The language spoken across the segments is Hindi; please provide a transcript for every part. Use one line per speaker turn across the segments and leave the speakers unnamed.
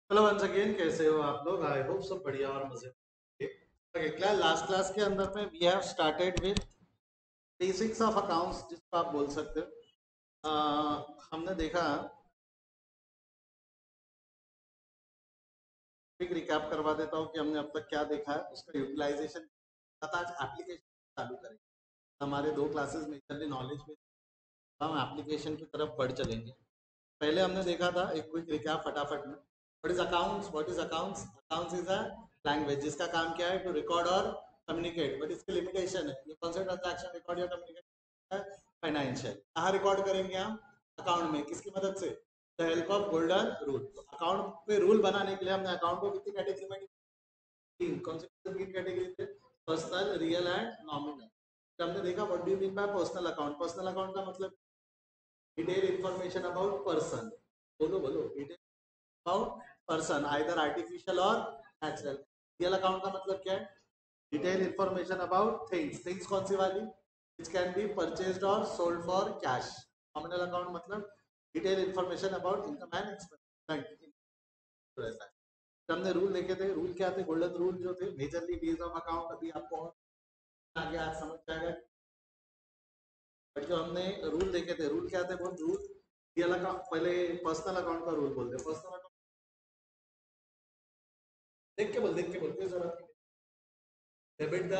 हेलो वंस अगेन, कैसे हो आप लोग? आई होप सब बढ़िया और मजे में। ओके क्लास, लास्ट क्लास के अंदर में we have started with basics of accounts, जिसको आप बोल सकते हो। हमने देखा, एक रिकैप करवा देता हूँ कि हमने अब तक क्या देखा है, उसका यूटिलाइजेशन आज एप्लीकेशन चालू करेंगे। हमारे दो क्लासेस मेजरली नॉलेज में, हम एप्लीकेशन की तरफ बढ़ चलेंगे। पहले हमने देखा था, एक क्विक रिकैप फटाफट में। What is accounts? What is accounts? Accounts is a language जिसका काम क्या है? टू रिकॉर्ड और कम्युनिकेट। बट इसकी लिमिटेशन है, ये कौन सा ट्रांजैक्शन रिकॉर्ड या कम्युनिकेट है? फाइनेंशियल। कहाँ रिकॉर्ड करेंगे हम? अकाउंट में। किसकी मदद से? The help of golden rule. Account पे रूल बनाने के लिए हमने अकाउंट को कितनी कैटेगरी में? तीन। कौन से तीन कैटेगरी थे? Personal, real and nominal. हमने देखा what do you mean by personal account. Personal account का मतलब डिटेल इंफॉर्मेशन अबाउट पर्सन। बोलो बोलो, detail about person, either artificial or natural. Real account का मतलब क्या है? Detail information about things. Things कौन सी वाली? विच कैन बी परचेज्ड और sold for cash. Nominal account मतलब detail information about income and expense. हमने रूल देखे थे। रूल क्या थे? गोल्डन रूल जो थे, मेजरली बेस्ड ऑफ अकाउंट। अभी आपको आगे आज समझ जाएगा। बट जो हमने रूल देखे थे, रूल क्या थे? वो रूल रियल अकाउंट, पहले पर्सनल अकाउंट का रूल बोलते हैं। पर्सनल अकाउंट देख के बोल, कोई जरूरत नहीं। Debit the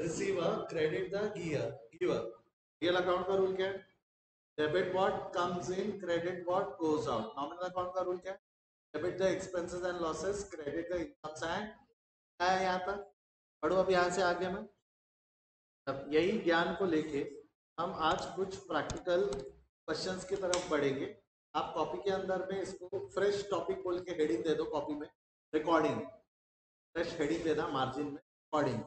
receiver, credit the giver. Real account का रूल क्या है? Debit what comes in, credit what goes out. Nominal account का रूल क्या है? Debit the expenses and losses, credit the incomes and. क्या है यहाँ तक? पढ़ो अब यहाँ से आगे में। अब यही ज्ञान को लेके हम आज कुछ प्रैक्टिकल क्वेश्चंस की तरफ बढ़ेंगे। आप कॉपी के अंदर में इसको फ्रेश टॉपिक बोल के हेडिंग दे दो कॉपी में। रिकॉर्डिंग। फ्रेश हेडिंग देना मार्जिन में, रिकॉर्डिंग।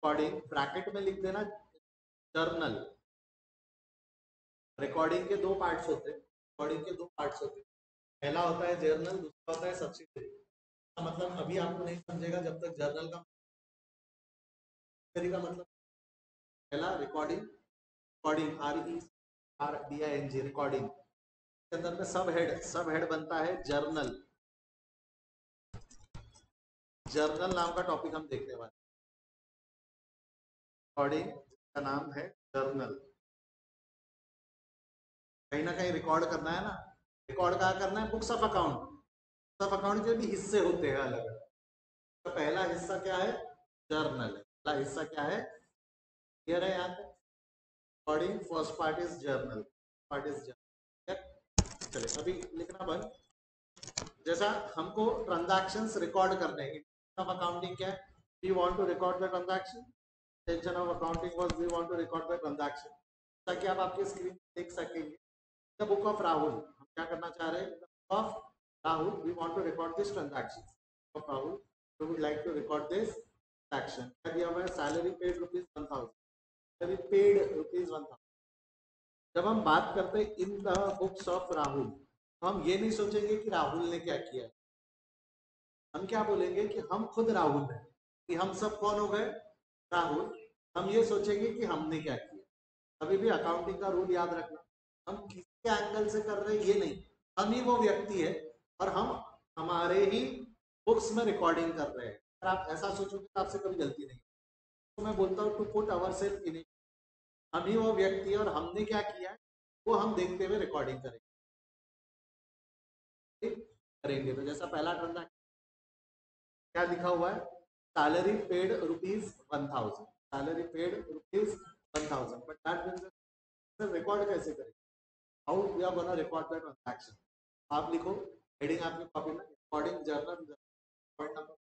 रिकॉर्डिंग ब्रैकेट में लिख देना जर्नल। रिकॉर्डिंग के दो पार्ट्स होते हैं। रिकॉर्डिंग के दो पार्ट्स होते हैं। पहला होता है जर्नल, दूसरा होता है सब्सिडरी। मतलब अभी आपको नहीं समझेगा जब तक जर्नल का मतलब। पहला रिकॉर्डिंग, रिकॉर्डिंग RERDING, रिकॉर्डिंग के अंदर में सब हेड बनता है जर्नल। जर्नल नाम का टॉपिक हम देखने वाले। रिकॉर्डिंग का नाम है जर्नल। कहीं ना कहीं रिकॉर्ड करना है ना। रिकॉर्ड कहाँ करना है? Books of account. Books of account के भी हिस्से होते हैं अलग अलग। तो पहला हिस्सा क्या है? जर्नल। पहला हिस्सा क्या है? क्लियर है यहाँ तक? Recording first part is journal, part is journal. चले अभी लिखना बंद। जैसा हमको ट्रांजैक्शंस रिकॉर्ड करने हैं। ऑफ अकाउंटिंग क्या है? We want to record the transaction. Intention of accounting was we want to record the transaction. ताकि आप आपकी स्क्रीन देख सकेंगे। द बुक ऑफ राहुल, हम क्या करना चाह रहे हैं? The book of Rahul, we want to record this transaction of Rahul. We would like to record this transaction. क्या दिया हुआ है? Salary paid ₹1000। Salary paid ₹1000। जब हम बात करते हैं in the books of Rahul, तो हम ये नहीं सोचेंगे कि राहुल ने क्या किया। हम क्या बोलेंगे? कि हम खुद राहुल हैं। कि हम सब कौन हो गए? राहुल। हम ये सोचेंगे कि हमने क्या किया। अभी भी अकाउंटिंग का रूल याद रखना। हम किसके एंगल से कर रहे हैं ये नहीं, हम ही वो व्यक्ति है और हम हमारे ही बुक्स में रिकॉर्डिंग कर रहे हैं। अगर आप ऐसा सोचोगे तो आपसे कभी गलती नहीं। तो मैं बोलता हूँ to put our self in. हम ही वो व्यक्ति है और हमने क्या किया है वो हम देखते हुए रिकॉर्डिंग करेंगे। ठीक? करेंगे तो जैसा पहला ट्रांजैक्शन क्या लिखा हुआ है? Salary paid ₹1000। Salary paid ₹1000। But that means record कैसे करें? How we are gonna record the transaction? आप लिखो हेडिंग आपकी कॉपी में, recording journal, point number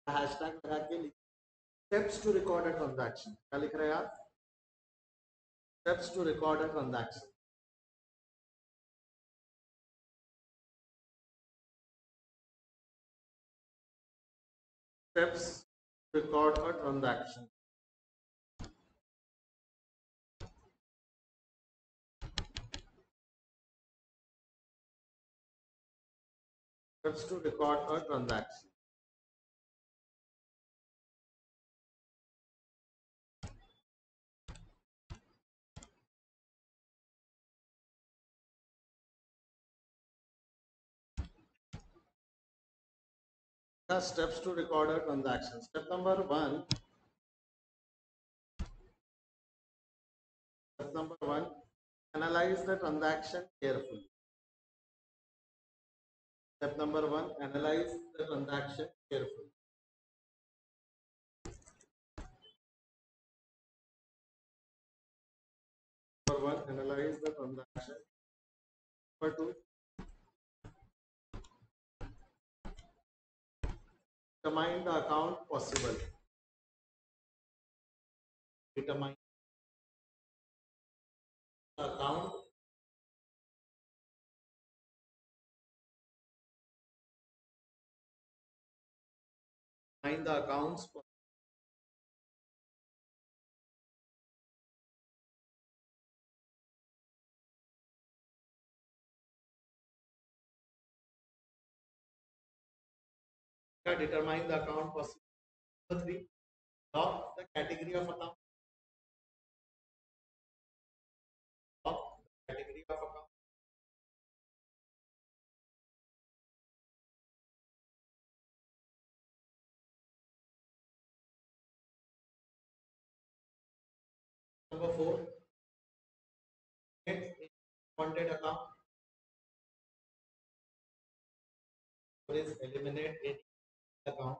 hashtag लगा के लिखो steps to record a transaction. क्या लिख रहे हैं आप? Steps to record a transaction. Steps record a transaction. Steps to record a transaction. Steps to record a transaction. Step number one. Step number one. Analyze the transaction carefully. Step number one. Analyze the transaction carefully. Number one. Analyze the transaction. Number two. Determine the account possible. Determine the account. Determine the accounts. Determine the account possible. Number three. Lock the category of account. Lock the category of account. Number four. Get wanted account. Four is eliminate any account.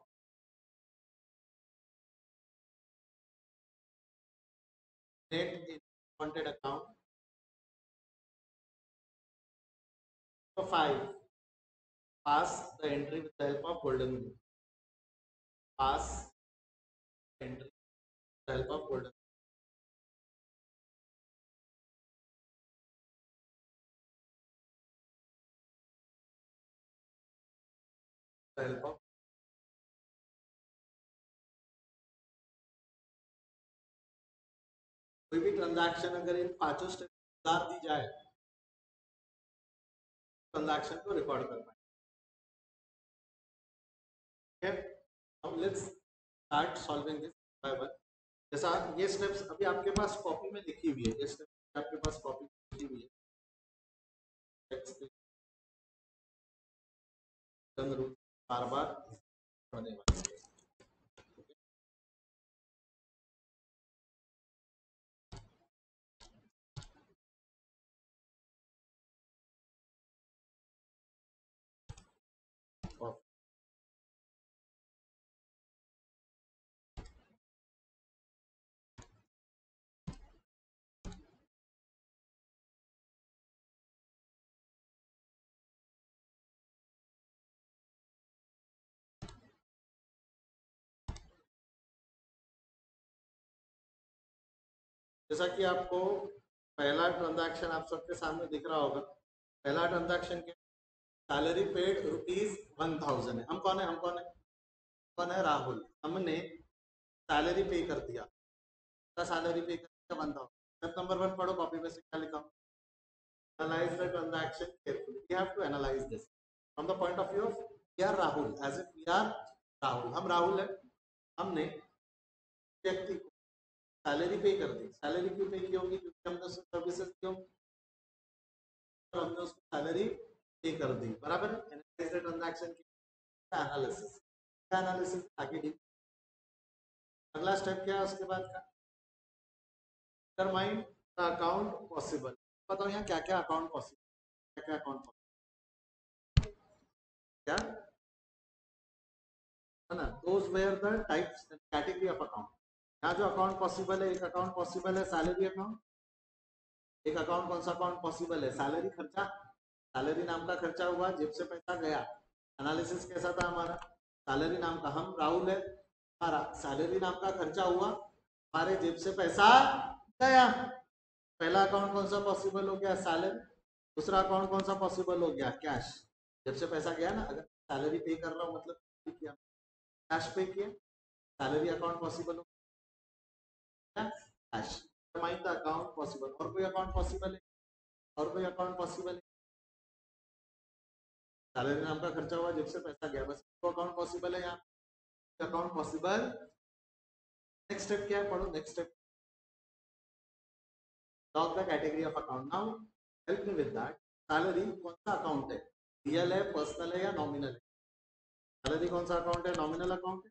Net in wanted account. Number five. Pass the entry with the help of golden rule. Pass the entry with the help of golden rule. Help of कोई भी ट्रांजैक्शन अगर इन पांचों स्टेप साथ दी जाए ट्रांजैक्शन को रिकॉर्ड कर पाए. Now let's start solving this by one. जैसा ये स्टेप्स अभी आपके पास कॉपी में लिखी हुई है. ये स्टेप्स आपके पास कॉपी में लिखी हुई है. बार बार होने वाली है. जैसा कि आपको पहला ट्रांजैक्शन आप सबके सामने दिख रहा होगा. पहला ट्रांजैक्शन क्या, सैलरी पेड ₹1000 है. हम कौन है, कौन है राहुल. हमने सैलरी पे कर दिया, सैलरी पे कर दिया 1000. स्टेप नंबर वन पढ़ो कॉपी में से क्या लिखा. Analyse the transaction carefully. We have to analyse this from the point of view of we are Rahul, as if we are Rahul. हम राहुल है, हमने व्यक्ति को सैलरी पे कर दी. सैलरी क्यों पे की होगी, क्योंकि हमने सर्विसेज क्यों, हमने उसको सैलरी पे कर दी. बराबर. एनालाइज द ट्रांजैक्शन की एनालिसिस. एनालिसिस आगे डी. अगला स्टेप क्या है उसके बाद का, डिटरमाइन द अकाउंट पॉसिबल. बताओ यहाँ क्या क्या अकाउंट पॉसिबल, क्या क्या अकाउंट पॉसिबल, क्या है ना. Those were the types category of account. यहाँ जो अकाउंट पॉसिबल है, एक अकाउंट पॉसिबल है सैलरी अकाउंट. एक अकाउंट कौन सा अकाउंट पॉसिबल है, सैलरी खर्चा. सैलरी नाम का खर्चा हुआ, जेब से पैसा गया. एनालिसिस कैसा था हमारा, सैलरी नाम का, हम राहुल है, हमारा सैलरी नाम का खर्चा हुआ, हमारे जेब से पैसा गया. पहला अकाउंट कौन सा पॉसिबल हो गया, सैलरी. दूसरा अकाउंट कौन सा पॉसिबल हो गया, कैश. जेब से पैसा गया ना, अगर सैलरी पे कर रहा हूँ मतलब किया, कैश पे किया, सैलरी अकाउंट पॉसिबल हो गया, cash. Mind the account possible. और कोई अकाउंट पॉसिबल है, और कोई अकाउंट पॉसिबल है, सैलरी नाम का खर्चा हुआ, जेब से पैसा गया, बस तो अकाउंट पॉसिबल है यहाँ. Account possible. नेक्स्ट स्टेप क्या है, पढ़ो next step. Lock the category of account. Now help me with that. Salary कौन सा अकाउंट है, रियल है, पर्सनल है या नॉमिनल है. सैलरी कौन सा अकाउंट है? नॉमिनल अकाउंट है।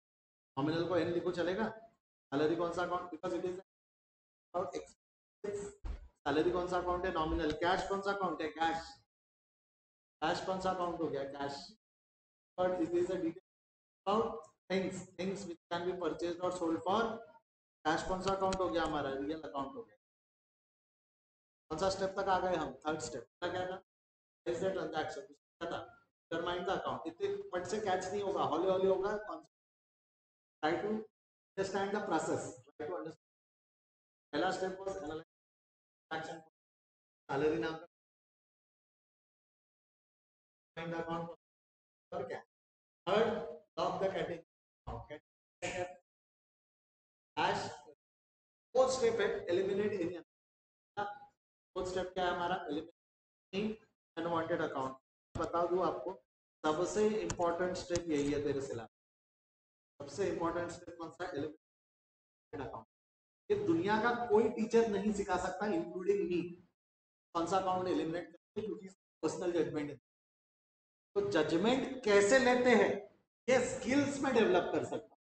नॉमिनल को एन लिखो चलेगा। सैलरी कौन सा account? Because it is account expense. Salary कौन सा अकाउंट है? नॉमिनल। कैश कौन सा अकाउंट है? कैश। कैश कौन सा अकाउंट हो गया? Cash. But it is a detail about things which can be purchased और सोल्ड फॉर कैश। कौन सा अकाउंट हो गया हमारा? रियल अकाउंट हो गया। कौन सा स्टेप तक आ गए हम? Third step. क्या था? Is the transaction. क्या था? Determine the account. इतने फट से कैच नहीं होगा, हौले हौले होगा। Try to understand the process. Try to understand. पहला step was analyse transaction. Salary नाम का फाइंड द अकाउंट और क्या? Third, log the category cash. Fourth step है एलिमिनेट एनी। फोर्थ स्टेप क्या है हमारा? Eliminate unwanted account. बता दूं आपको, सबसे इंपॉर्टेंट स्टेप यही है तेरे सिलेबस। सबसे इंपॉर्टेंट स्टेप कौन सा? Eliminate account. ये दुनिया का कोई टीचर नहीं सिखा सकता इंक्लूडिंग मी कौन सा अकाउंट एलिमिनेट करते हैं, क्योंकि पर्सनल जजमेंट है। तो जजमेंट कैसे लेते हैं ये स्किल्स में डेवलप कर सकता,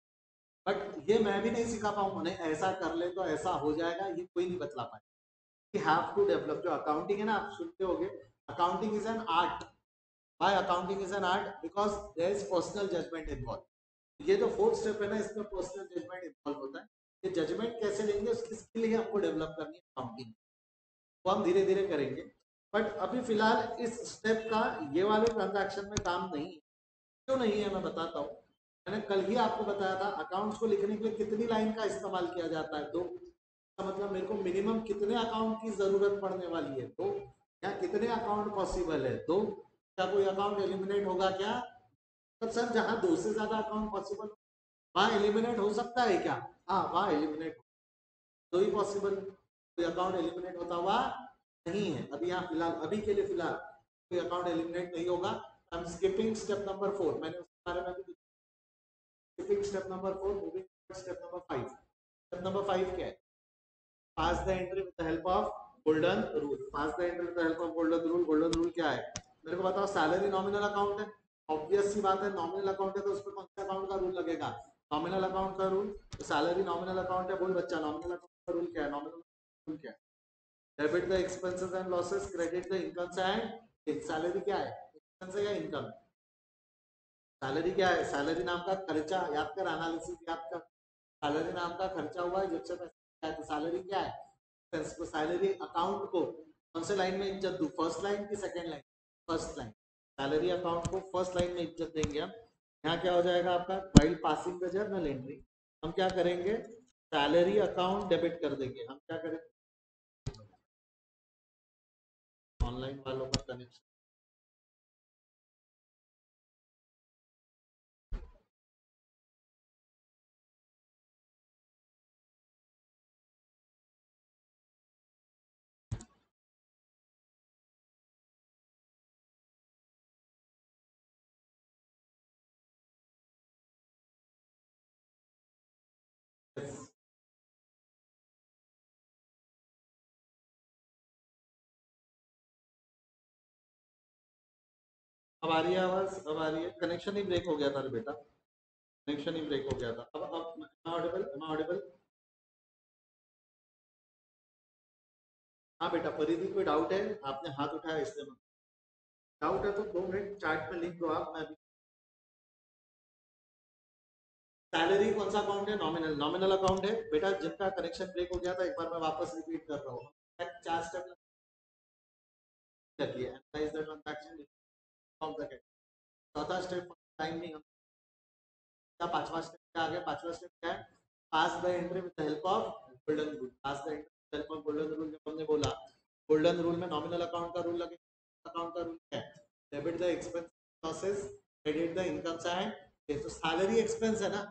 बट ये मैं भी नहीं सिखा पाऊंगा। नहीं ऐसा कर ले तो ऐसा हो जाएगा, ये कोई नहीं बतला पाए। You have to develop। जो अकाउंटिंग है ना, आप सुनते होगे accounting is an art. Why accounting is an art? Because there is personal judgement involve. ये जो फोर्थ स्टेप है ना, इसमें पर्सनल जजमेंट इन्वॉल्व होता है। ये जजमेंट कैसे लेंगे उसकी स्किल ही हमको डेवलप करनी है अकाउंटिंग। वो हम धीरे धीरे करेंगे, बट अभी फिलहाल इस स्टेप का ये वाले ट्रांजैक्शन में काम नहीं है। क्यों नहीं है मैं बताता हूँ। मैंने कल ही आपको बताया था अकाउंट्स को लिखने के लिए कितनी लाइन का इस्तेमाल किया जाता है? दो। मतलब मेरे को मिनिमम कितने अकाउंट की जरूरत पड़ने वाली है? दो। या कितने अकाउंट पॉसिबल है? दो। क्या कोई अकाउंट एलिमिनेट होगा क्या? तो सर जहां दो से ज्यादा अकाउंट पॉसिबल वहां एलिमिनेट हो सकता है क्या? हाँ, वहां एलिमिनेट दो ही पॉसिबल। कोई अकाउंट एलिमिनेट होता हुआ नहीं है। अभी यहाँ फिलहाल, अभी के लिए फिलहाल कोई अकाउंट एलिमिनेट नहीं होगा। I am skipping step number 4। मैंने उसके बारे में भी skipping step number 4, moving step number 5। Step number 5 क्या है? Pass the entry with the help of golden rule. Pass the entry with the help of golden rule. Golden rule क्या है मेरे को बताओ? सैलरी नॉमिनल अकाउंट है, ऑब्वियस सी बात है। नॉमिनल अकाउंट है तो उस पर कौन सा अकाउंट का रूल लगेगा? नॉमिनल अकाउंट का रूल। तो सैलरी नॉमिनल अकाउंट है, बोल बच्चा नॉमिनल अकाउंट का रूल क्या है? नॉमिनल रूल क्या है? Debit the expenses and losses, credit the incomes and. Salary क्या है? एक्सपेंस है या इनकम? सैलरी क्या है? सैलरी नाम का खर्चा। याद कर, एनालिसिस याद कर। सैलरी नाम का खर्चा हुआ है जिससे पैसा है, तो सैलरी क्या है? तो सैलरी अकाउंट को कौन से लाइन में इज्जत दूं? फर्स्ट लाइन की second line? First line. Salary account को फर्स्ट लाइन में इज्जत देंगे हम। यहाँ क्या हो जाएगा आपका? While passing the journal entry हम क्या करेंगे? सैलरी अकाउंट डेबिट कर देंगे। हम क्या करेंगे? ऑनलाइन वालों का कनेक्शन। अब आ रही है आवाज? अब आ रही है? कनेक्शन ही ब्रेक हो गया था रे बेटा, कनेक्शन ही ब्रेक हो गया था। अब ऑडिबल? ऑडिबल? हाँ बेटा परिधि, कोई डाउट है? आपने हाथ उठाया इसलिए डाउट है तो 2 मिनट चैट में लिख दो आप। मैं सैलरी कौन सा अकाउंट है? नॉमिनल। नॉमिनल अकाउंट है बेटा। जिनका कनेक्शन ब्रेक हो गया था एक बार मैं वापस रिपीट कर रहा हूँ। चार स्टेप लगी है। Analyse the transaction of the cash. चौथा स्टेप टाइम नहीं हम क्या? पांचवा स्टेप क्या आ गया? पांचवा स्टेप क्या है? Pass the entry with the help of golden rule. Pass the entry with the help of golden rule जब हमने बोला, गोल्डन रूल में नॉमिनल अकाउंट का रूल लगेगा। अकाउंट का रूल क्या है? Debit the expense losses, credit the income side. ये तो सैलरी एक्सपेंस है ना,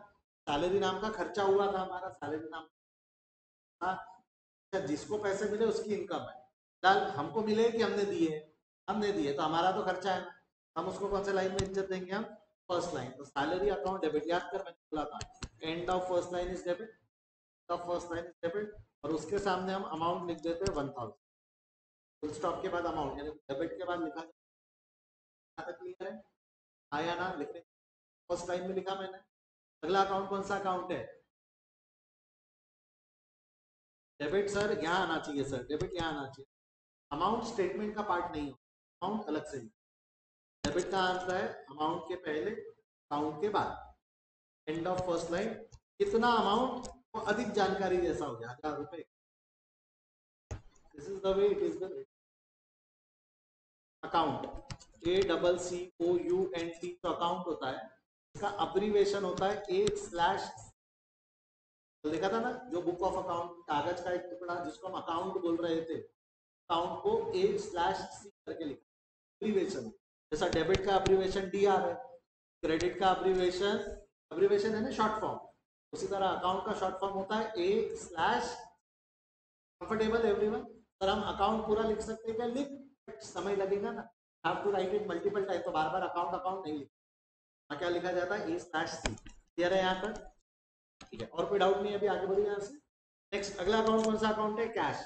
सैलरी नाम का खर्चा हुआ था हमारा। सैलरी नाम का जिसको पैसे मिले उसकी इनकम है। फिलहाल हमको मिले कि हमने दिए? हमने दिए तो हमारा तो खर्चा है ना। हम उसको कौन से लाइन में इज्जत देंगे? हम फर्स्ट लाइन। तो सैलरी अकाउंट डेबिट। याद कर मैंने बोला था end of first line is debit, of first line is debit. और उसके सामने हम अमाउंट लिख देते हैं 1000। फुल स्टॉप के बाद अमाउंट, यानी डेबिट के बाद लिखा। क्लियर है? आया ना लिखने? फर्स्ट लाइन में लिखा मैंने। अगला अकाउंट कौन सा अकाउंट है? डेबिट सर यहाँ आना चाहिए, सर डेबिट यहाँ आना चाहिए। अमाउंट स्टेटमेंट का पार्ट नहीं हो, अमाउंट अलग से। डेबिट का आता है अमाउंट के पहले, अकाउंट के बाद, एंड ऑफ फर्स्ट लाइन। कितना अमाउंट, वो अधिक जानकारी जैसा हो गया, 1000 रुपए। This is the way it is the account. ACCOUNT तो अकाउंट होता है, इसका अब्रीवेशन होता है A/, देखा था ना जो बुक ऑफ अकाउंट, कागज का एक टुकड़ा जिसको हम अकाउंट बोल रहे थे, अकाउंट को A/C करके लिखा, अब्रीवेशन। जैसा डेबिट का अब्रीवेशन DR है, क्रेडिट का अब्रीवेशन है ना शॉर्ट फॉर्म, उसी तरह अकाउंट का शॉर्ट फॉर्म होता है A/। Comfortable everyone? सर हम अकाउंट पूरा लिख सकते हैं क्या? लिख, समय लगेगा ना, have to write it multiple time, तो बार बार अकाउंट अकाउंट नहीं लिखा। क्या लिखा जाता है? A/C। क्लियर है यहाँ तक? ठीक है, और कोई डाउट नहीं है? अभी आगे बढ़िए यहाँ से। नेक्स्ट अगला अकाउंट कौन सा अकाउंट है? कैश।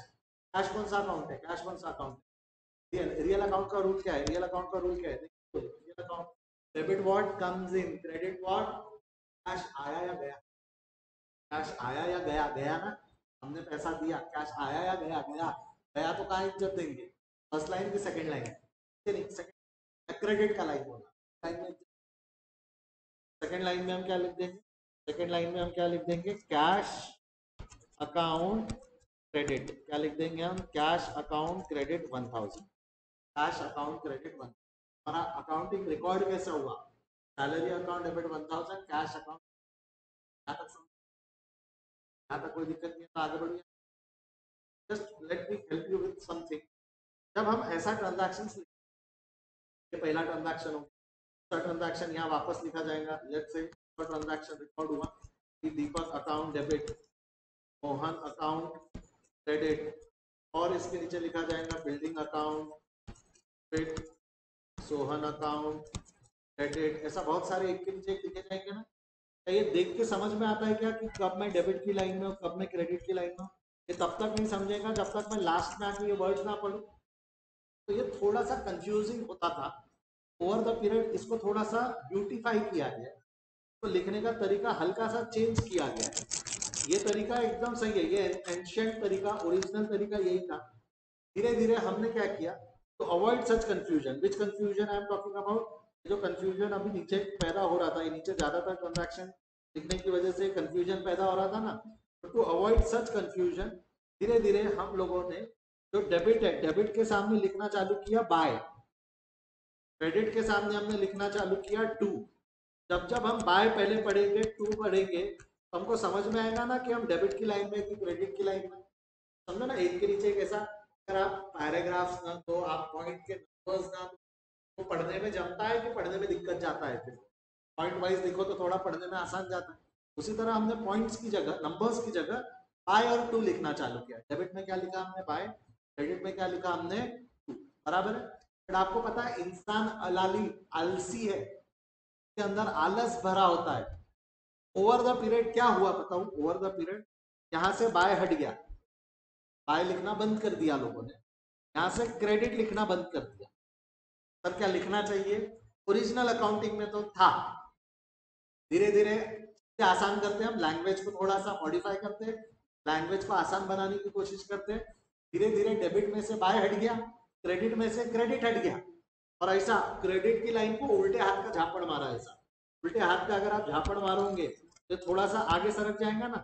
कैश कौन सा अकाउंट है? कैश कौन सा अकाउंट है? रियल अकाउंट का रूल क्या है? रियल अकाउंट का रूल क्या है? Real account, debit what comes in, credit what, cash आया या गया। कैश आया या गया, गया ना, हमने पैसा दिया, कैश आया या गया, गया। गया तो कहाँ इज्जत देंगे? फर्स्ट लाइन की सेकंड लाइन? सेकंड, क्रेडिट का लाइन बोला, लाइन में सेकंड लाइन में हम क्या लिख देंगे? सेकंड लाइन में हम क्या लिख देंगे? Cash account credit. क्या लिख देंगे हम? Cash account credit 1000। Cash account credit 1000। हमारा अकाउंटिंग रिकॉर्ड कैसा हुआ? Salary account debit 1000, cash account. यहाँ तक कोई दिक्कत नहीं है तो आगे बढ़िए। Just let me help you with something. जब हम ऐसा ट्रांजैक्शन, ये पहला ट्रांजैक्शन हो, दूसरा ट्रांजैक्शन यहाँ वापस लिखा जाएगा। लेट्स से ट्रांजैक्शन रिकॉर्ड हुआ कि Deepak account debit, Mohan account credit, और इसके नीचे लिखा जाएगा building account credit, Sohan account credit. ऐसा बहुत सारे एक के नीचे लिखे जाएंगे ना। क्या ये देख के समझ में आता है क्या कि कब मैं डेबिट की लाइन में हूँ, कब मैं क्रेडिट की लाइन में हूँ? ये तब तक नहीं समझेगा जब तक मैं लास्ट में आके ये वर्ड्स ना पढ़ूं। तो ये थोड़ा सा कंफ्यूजिंग होता था। ओवर द पीरियड इसको थोड़ा सा ब्यूटीफाई किया गया, तो लिखने का तरीका हल्का सा चेंज किया गया है। ये तरीका एकदम सही है, ये एंशिएंट तरीका, ओरिजिनल तरीका यही था। धीरे धीरे हमने क्या किया, तो avoid such confusion. Which confusion I am talking about? जो कंफ्यूजन अभी नीचे पैदा हो रहा था, ये नीचे ज्यादातर ट्रांजैक्शन लिखने की वजह से कंफ्यूजन पैदा हो रहा था ना, तो टू अवॉइड सच कंफ्यूजन धीरे धीरे हम लोगों ने जो डेबिट है, डेबिट के सामने लिखना चालू किया बाय, क्रेडिट के सामने हमने लिखना चालू किया टू। जब जब हम बाय पहले पढ़ेंगे, टू पढ़ेंगे, तो हमको समझ में आएगा ना कि हम डेबिट की लाइन में कि क्रेडिट की लाइन में। समझो ना, एक के नीचे एक ऐसा, अगर आप पैराग्राफ्स ना तो आप पॉइंट के नंबर्स ना तो पढ़ने में जमता है कि पढ़ने में दिक्कत जाता है? फिर पॉइंट वाइज देखो तो थोड़ा पढ़ने में आसान जाता है। उसी तरह हमने पॉइंट्स की जगह, नंबर्स की जगह बाय और टू लिखना चालू किया। डेबिट में क्या लिखा हमने? बाय। क्रेडिट में क्या लिखा हमने? टू। बराबर है। बट आपको पता है इंसान अलाली आलसी है, के अंदर आलस भरा होता है। ओवर द पीरियड क्या हुआ बताऊं? ओवर द पीरियड यहां से बाय हट गया, बाय लिखना बंद कर दिया लोगों ने, यहां से क्रेडिट लिखना बंद कर दिया। सर क्या लिखना चाहिए? ओरिजिनल अकाउंटिंग में तो था। धीरे धीरे आसान करते हैं हम, लैंग्वेज को थोड़ा सा मॉडिफाई करते हैं, लैंग्वेज को आसान बनाने की कोशिश करते हैं। धीरे धीरे डेबिट में से बाय हट गया, क्रेडिट में से क्रेडिट हट गया, और ऐसा क्रेडिट की लाइन को उल्टे हाथ का झापड़ मारा। ऐसा उल्टे हाथ का अगर आप झापड़ मारोगे तो थोड़ा सा आगे सरक जाएगा ना,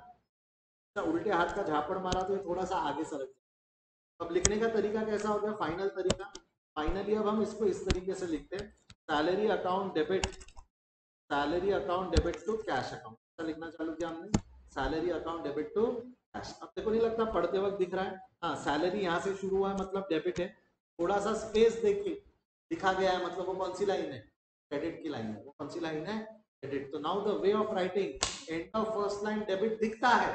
उल्टे हाथ का झापड़ मारा तो ये थोड़ा सा आगे सरक जाएगा। अब लिखने का तरीका कैसा हो गया? फाइनल तरीका। फाइनली अब हम इसको इस तरीके से लिखते हैं, salary account debit, salary account debit to cash account. ऐसा लिखना चालू किया हमने, salary account debit to cash. अब देखो नहीं लगता पढ़ते वक्त दिख रहा है? हाँ, सैलरी यहाँ से शुरू हुआ है मतलब डेबिट है, थोड़ा सा स्पेस देखिए लिखा गया है, मतलब वो कौन सी लाइन है? क्रेडिट की लाइन है। वो कौन सी लाइन है? क्रेडिट। तो now the way of writing, end of first line debit दिखता है,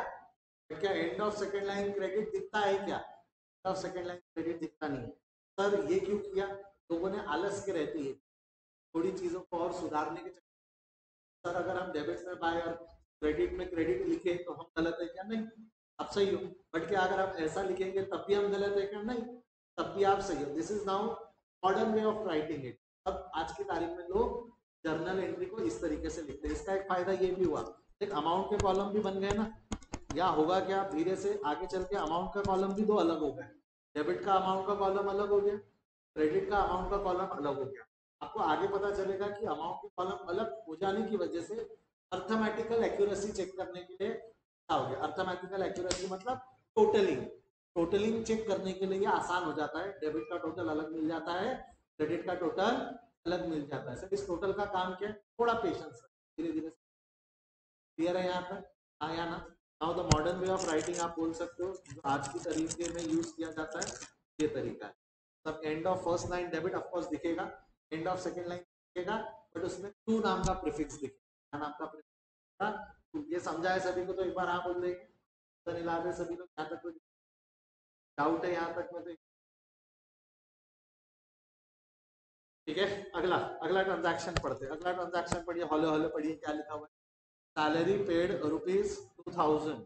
क्या end of second line credit दिखता है? क्या end of second line credit दिखता नहीं है? सर ये क्यों किया? लोगों ने आलस के रहती है थोड़ी चीजों को और सुधारने के। सर अगर हम डेबिट में बाय और क्रेडिट में क्रेडिट लिखे तो हम गलत है क्या? नहीं, आप सही हो। बट क्या अगर आप ऐसा लिखेंगे तब भी हम गलत है क्या? नहीं, तब भी आप सही हो। This is now modern way of writing it. अब आज की तारीख में लोग जर्नल एंट्री को इस तरीके से लिखते हैं। इसका एक फायदा ये भी हुआ, एक अमाउंट के कॉलम भी बन गए ना, या होगा क्या धीरे से आगे चल के अमाउंट का कॉलम भी दो अलग हो गए, डेबिट का अमाउंट का कॉलम अलग हो गया, क्रेडिट का अमाउंट का कॉलम अलग हो गया। आपको आगे पता चलेगा कि अमाउंट के कॉलम अलग हो जाने की वजह से अर्थमेटिकल एक्यूरेसी चेक करने के लिए क्या हो गया, अर्थमेटिकल एक्यूरेसी मतलब टोटलिंग, टोटलिंग चेक करने के लिए आसान हो जाता है, डेबिट का टोटल अलग मिल जाता है, क्रेडिट का टोटल अलग मिल जाता है। सर इस टोटल का काम क्या है, थोड़ा पेशेंस, धीरे धीरे क्लियर है यहाँ पर, हाँ या ना। Now the modern way of writing आप बोल सकते हो, जो आज की तरीके में यूज किया जाता है ये तरीका है। तब end of first line debit of course दिखेगा, एंड ऑफ सेकंड लाइन दिखेगा, बट उसमें टू नाम का प्रीफिक्स दिखेगा, नाम का प्रीफिक्स। ये समझा है सभी को, तो एक बार हाँ बोल देंगे, सभी लोग यहाँ तक कोई डाउट है यहाँ तक में तो ठीक है। अगला अगला ट्रांजैक्शन पढ़ते हैं, अगला ट्रांजैक्शन पढ़िए, हौले हौले पढ़िए क्या लिखा हुआ है। सैलरी पेड ₹2000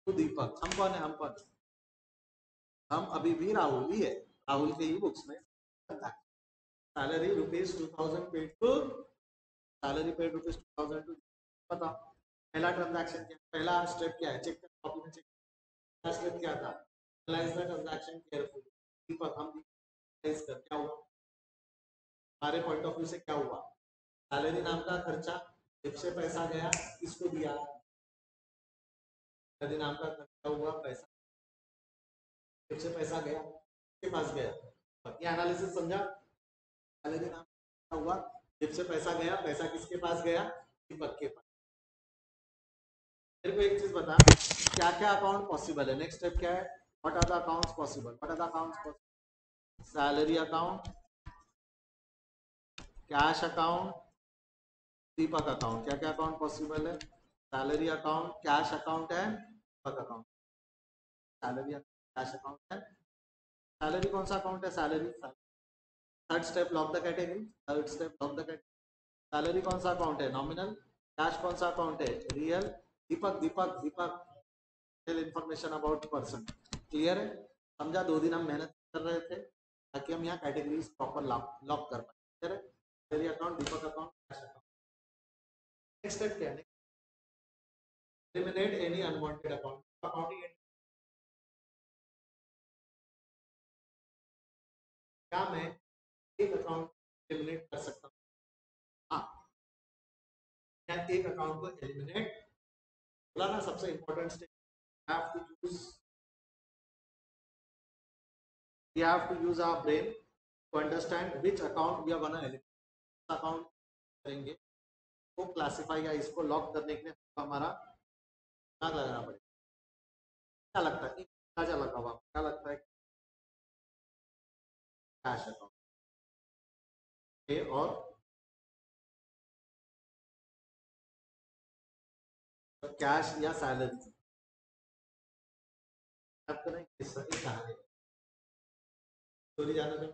टू दीपक। हम कौन है, हम कौन, हम अभी भी राहुल ही है, राहुल के ही बुक्स में salary ₹2000 paid to, salary paid ₹2000 to, बताओ पहला ट्रांजैक्शन क्या, पहला स्टेप क्या है, चेक कर कॉपी में, चेक पहला स्टेप क्या था, एनालाइज द ट्रांजैक्शन केयरफुली। दीपक हम एनालाइज कर क्या हुआ, हमारे पॉइंट ऑफ व्यू से क्या हुआ, सैलरी नाम का खर्चा, जिप से पैसा गया किसको दिया, सैलरी नाम का खर्चा हुआ, पैसा जिप से पैसा गया किसके पास गया, ये एनालिसिस समझा, सैलरी नाम का हुआ, जिप से पैसा गया, पैसा किसके पास गया, दीपक के पास। मेरे को एक चीज बता, क्या क्या अकाउंट पॉसिबल है, नेक्स्ट स्टेप क्या है, what are the accounts possible, what are the accounts possible, salary account, cash account, Deepak account, क्या क्या अकाउंट पॉसिबल है, सैलरी अकाउंट, कैश अकाउंट है, Deepak account, salary cash account है, सैलरी कौन सा अकाउंट है, salary, third step lock the category, third step lock the category, salary कौन सा अकाउंट है, नॉमिनल, कैश कौन सा अकाउंट है, real, Deepak Deepak Deepak information about person, clear है, समझा। 2 दिन हम मेहनत कर रहे थे ताकि हम यहाँ कैटेगरीज प्रॉपर लॉक कर पाए, क्लियर है, salary account, Deepak account, cash account. Next step क्या है, eliminate any unwanted account, accounting क्या मैं एक अकाउंट एलिमिनेट कर सकता हूँ, हाँ, मैं एक अकाउंट को एलिमिनेट, बोला ना सबसे important step, have to use, we have to use our brain to understand which account we are going to eliminate, account करेंगे को क्लासिफाई या इसको लॉक करने के लिए हमारा दिमाग लगाना पड़ेगा। क्या लगता है, क्या लगा हुआ, क्या लगता है, कैश अकाउंट और कैश या सैलरी, बात करें किस चोरी जाने में,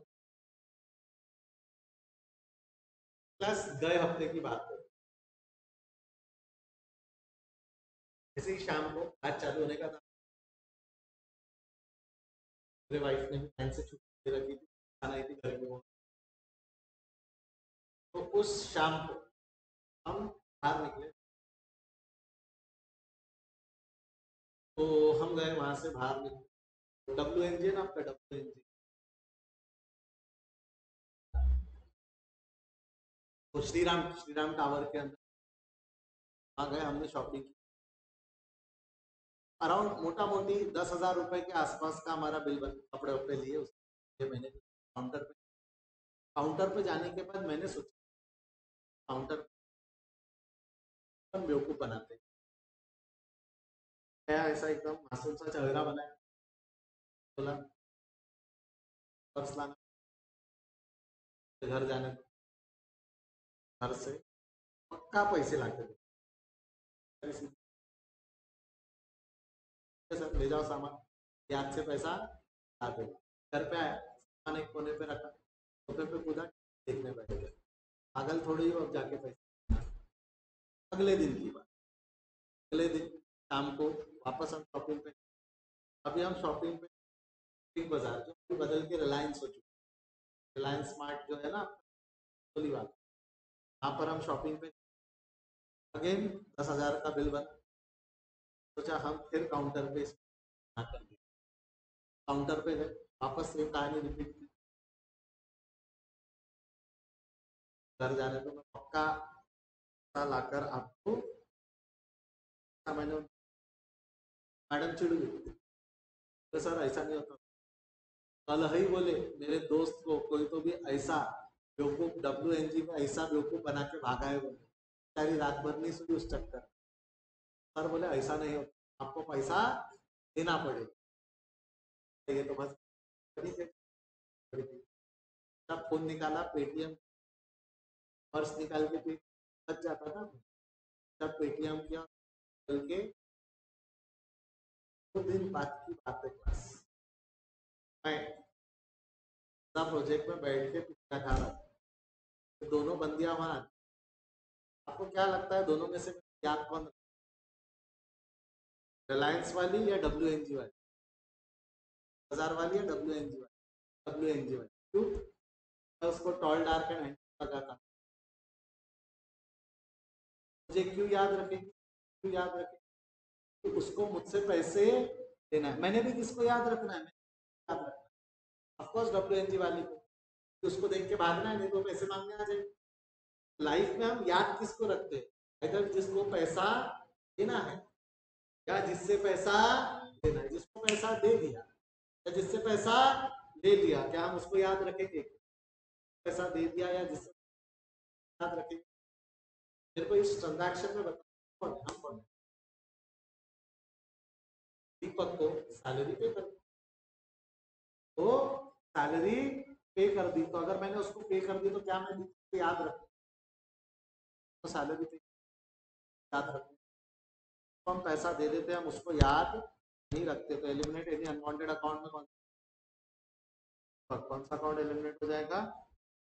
प्लस गए हफ्ते की बात करें, ऐसे ही शाम को आज चालू होने का था, मेरे वाइफ ने भी टाइम से छुट्टी दे रखी थी, खाना ही थी घर में, तो उस शाम को हम बाहर निकले, तो हम गए वहां से बाहर निकले, WNG ना आपका, WNG, तो श्रीराम टावर के अंदर वहां गए, हमने शॉपिंग की, अराउंड मोटा मोटी 10,000 रुपए के आसपास का हमारा बिल बन, कपड़े वपड़े लिए उसके, मैंने काउंटर पे जाने के बाद मैंने सोचा काउंटर बेवकूफ बनाते हैं, ऐसा एकदम मासूम सा चेहरा बनाया, बोला पर्स लाना, घर जाने को, घर से पक्का पैसे लाते थे, सर ले जाओ सामान, याद से पैसा लाते, घर पे आया, सामान एक कोने पे रखा, सोफे पे कूदा, देखने बैठे थे, पागल थोड़ी हो अब जाके पैसे। अगले दिन की बात, अगले दिन शाम को वापस हम शॉपिंग पे, अभी हम शॉपिंग पे, बिग बाजार जो बदल के रिलायंस हो चुका, रिलायंस स्मार्ट जो है ना, वाली बात, यहाँ पर हम शॉपिंग पे अगेन 10,000 का बिल बन, सोचा हम फिर काउंटर पे कर दिया, काउंटर पे गए, वापस सेम कहानी रिपीट की। घर जाने तो मैं पक्का लाकर आपको, मैंने मैडम चिढ़ गई, तो सर ऐसा नहीं होता। कल ही बोले मेरे दोस्त को कोई तो भी ऐसा बेवकूफ WNG में ऐसा बेवकूफ बना के भागा है, बोले सारी रात भर नहीं सुनी उस चक्कर। सर बोले ऐसा नहीं होता, आपको पैसा देना पड़ेगा। ये तो बस जब फोन निकाला पेटीएम, पर्स निकाल के फिर बच जाता था, जब पेटीएम किया चल के 2 दिन बाद की बात है क्लास, मैं प्रोजेक्ट में बैठ के पिक्चर खा रहा था, तो दोनों बंदियां वहां, आपको क्या लगता है दोनों में से याद कौन, रिलायंस वाली या WNG वाली, बाजार वाली या WNG वाली? क्यों? मैं उसको टॉल डार्क एंड हैंडसम लगा था। मुझे क्यों याद रखेंगे, क्यों याद रखेंगे? तो उसको मुझसे पैसे देना है, मैंने भी किसको याद रखना है, याद रखना है ऑफकोर्स WNG वाली को, उसको देख के भागना है, नहीं तो पैसे मांगने आ जाए। लाइफ में हम याद किसको रखते हैं, अगर जिसको पैसा देना है या जिससे पैसा देना है, जिसको पैसा दे दिया या जिससे पैसा ले लिया, क्या हम उसको याद रखेंगे? पैसा दे दिया या जिससे याद रखेंगे? मेरे को इस ट्रांजैक्शन में बताओ कौन, हम कौन? दीपक को सैलरी पे कर, तो सैलरी पे कर दी, तो अगर मैंने उसको पे कर दी तो क्या मैं दीपक को याद रखूं? तो सैलरी पे याद रखूं, तो हम पैसा दे देते हैं, हम उसको याद नहीं रखते। तो एलिमिनेट एनी अनवांटेड अकाउंट में कौन सा अकाउंट एलिमिनेट हो जाएगा?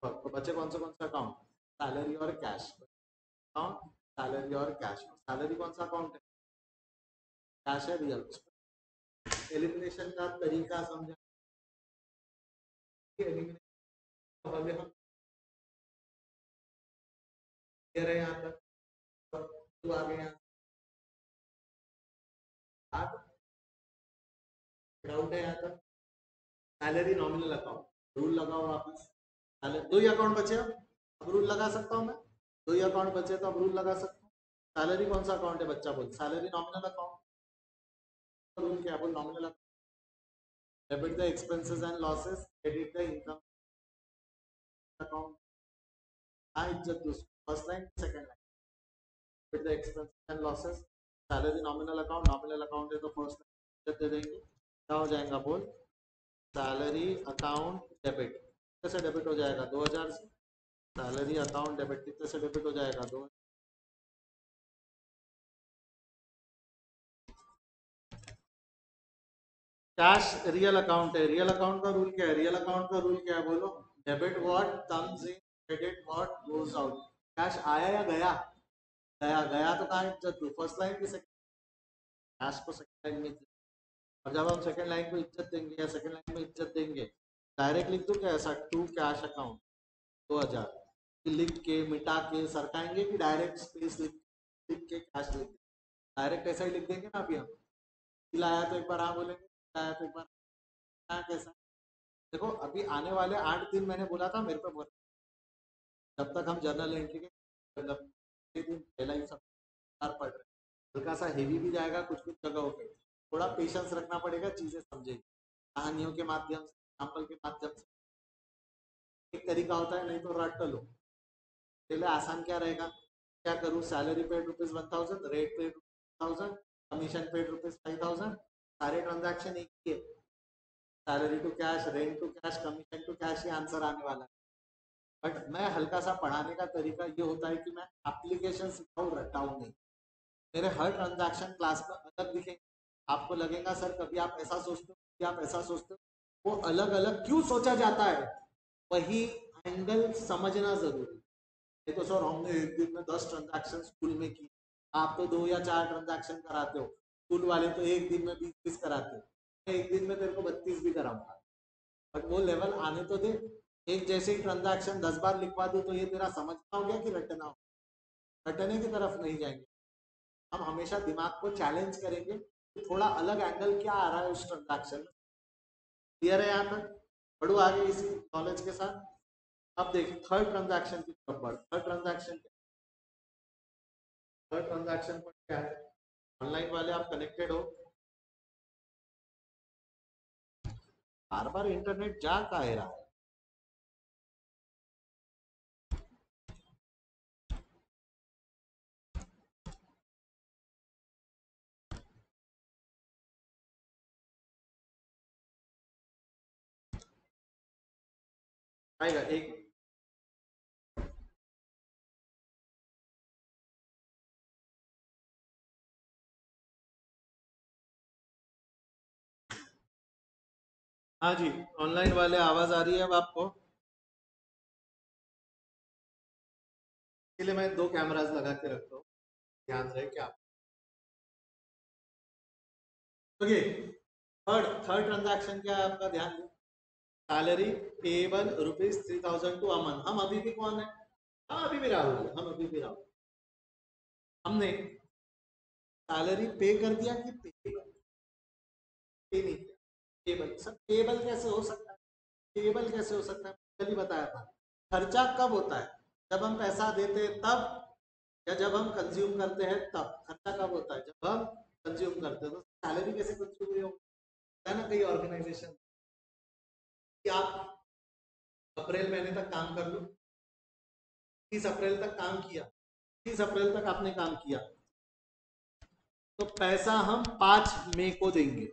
तो बचे कौन सा अकाउंट? सैलरी और कैश अकाउंट, सैलरी और कैश। सैलरी कौन सा अकाउंट है? कैश है, रियल। एलिमिनेशन का तरीका समझा, एलिमिनेशन हम दे रहे हैं यहाँ तक, तो आगे यहाँ डाउट है यहाँ तक, सैलरी नॉमिनल अकाउंट, रूल लगाओ वापस, दो ही अकाउंट बचे, अब रूल लगा सकता हूँ मैं, दो ही अकाउंट बचे तो अब रूल लगा सकता हूँ। सैलरी कौन सा अकाउंट है? बच्चा बोल सैलरी नॉमिनल अकाउंट, रूल क्या बोल? Nominal account, debit the expenses and losses, credit the income account. हाँ इज्जत दो, first line second line, debit the expenses and losses, salary nominal account है तो फर्स्ट लाइन इज्जत दे देंगे। क्या हो जाएगा बोल? सैलरी अकाउंट डेबिट, कितने से डेबिट हो जाएगा? 2000 से। सैलरी अकाउंट डेबिट कितने से डेबिट हो जाएगा? 2। कैश रियल अकाउंट है, रियल अकाउंट का रूल क्या है? रियल अकाउंट का रूल क्या है बोलो? Debit what comes in, credit what goes out. Cash आया या गया? गया, गया तो कहाँ इज्जत दो? फर्स्ट लाइन की सेकंड, कैश को सेकंड लाइन में इज्जत। और जब हम सेकंड लाइन को इज्जत देंगे या सेकंड लाइन में इज्जत देंगे, डायरेक्ट लिख दो क्या ऐसा, टू कैश अकाउंट 2000, लिख के मिटा के सरकाएंगे कि डायरेक्ट स्पेस लिख के कैश लिख, डायरेक्ट ऐसा ही लिख देंगे ना। अभी हम लाया तो एक बार हाँ बोलेंगे, लाया तो एक बार हाँ, कैसा? देखो अभी आने वाले 8 दिन मैंने बोला था मेरे पे बोला, जब तक हम जर्नल एंट्री के मतलब दिन पहला ही सब पढ़ रहे, हल्का सा हेवी भी जाएगा कुछ कुछ जगहों पे, थोड़ा पेशेंस रखना पड़ेगा, चीजें समझेगी कहानियों के माध्यम से, एग्जाम्पल के माध्यम से। एक तरीका होता है, नहीं तो रट लो। पहले आसान क्या रहेगा, क्या करूँ? Salary paid ₹1000, rate paid ₹1000, commission paid ₹5000, सारे ट्रांजैक्शन एक ही है, salary to cash, rent to cash, commission to cash, ही आंसर आने वाला है। बट मैं हल्का सा पढ़ाने का तरीका ये होता है कि मैं एप्लीकेशन सिखाऊँ, रटाऊँ नहीं। मेरे हर ट्रांजैक्शन क्लास में अलग दिखेंगे, आपको लगेगा सर कभी आप ऐसा सोचते हो, कभी आप ऐसा सोचते हो, वो अलग अलग क्यों सोचा जाता है, वही एंगल समझना जरूरी। नहीं तो सर हमने एक दिन में 10 ट्रांजैक्शन स्कूल में की, आप तो 2 या 4 ट्रांजैक्शन कराते हो, स्कूल वाले तो एक दिन में 20 कराते हो, मैं एक दिन में तेरे को 32 भी कराऊंगा, बट वो लेवल आने तो दे। एक जैसे ही ट्रांजैक्शन 10 बार लिखवा दूं तो ये तेरा समझना हो गया कि रटना हो? रटने की तरफ नहीं जाएंगे। हम हमेशा दिमाग को चैलेंज करेंगे कि थोड़ा अलग एंगल क्या आ रहा है उस ट्रांजैक्शन में। क्लियर है यहाँ तक? बढ़ो आगे इसी नॉलेज के साथ। अब देख थर्ड ट्रांजैक्शन की तरफ बढ़। थर्ड ट्रांजैक्शन पर क्या है? ऑनलाइन वाले आप कनेक्टेड हो? बार बार इंटरनेट जा का रहा है। आएगा एक। हाँ जी, ऑनलाइन वाले आवाज आ रही है अब आपको? इसलिए मैं 2 कैमरास लगा के रखता हूँ, ध्यान रहे कि आप। ओके, थर्ड ट्रांजैक्शन क्या है आपका? ध्यान दो। सैलरी पेएबल ₹3000 टू अमन। हम अभी भी कौन है? हम अभी भी राहुल है, हम अभी भी राहुल। हमने सैलरी पे कर दिया कि पेएबल? पे नहीं किया, पेएबल। सर पेएबल कैसे हो सकता है? पेएबल कैसे हो सकता है? कल ही बताया था। खर्चा कब होता है? जब हम पैसा देते हैं तब, या जब हम कंज्यूम करते हैं तब? खर्चा कब होता है? जब हम कंज्यूम करते हैं। तो सैलरी कैसे कंज्यूम हुई होगा? है ना कई ऑर्गेनाइजेशन कि आप अप्रैल महीने तक काम कर लो, 30 अप्रैल तक काम किया, 30 अप्रैल तक आपने काम किया, तो पैसा हम 5 मई को देंगे।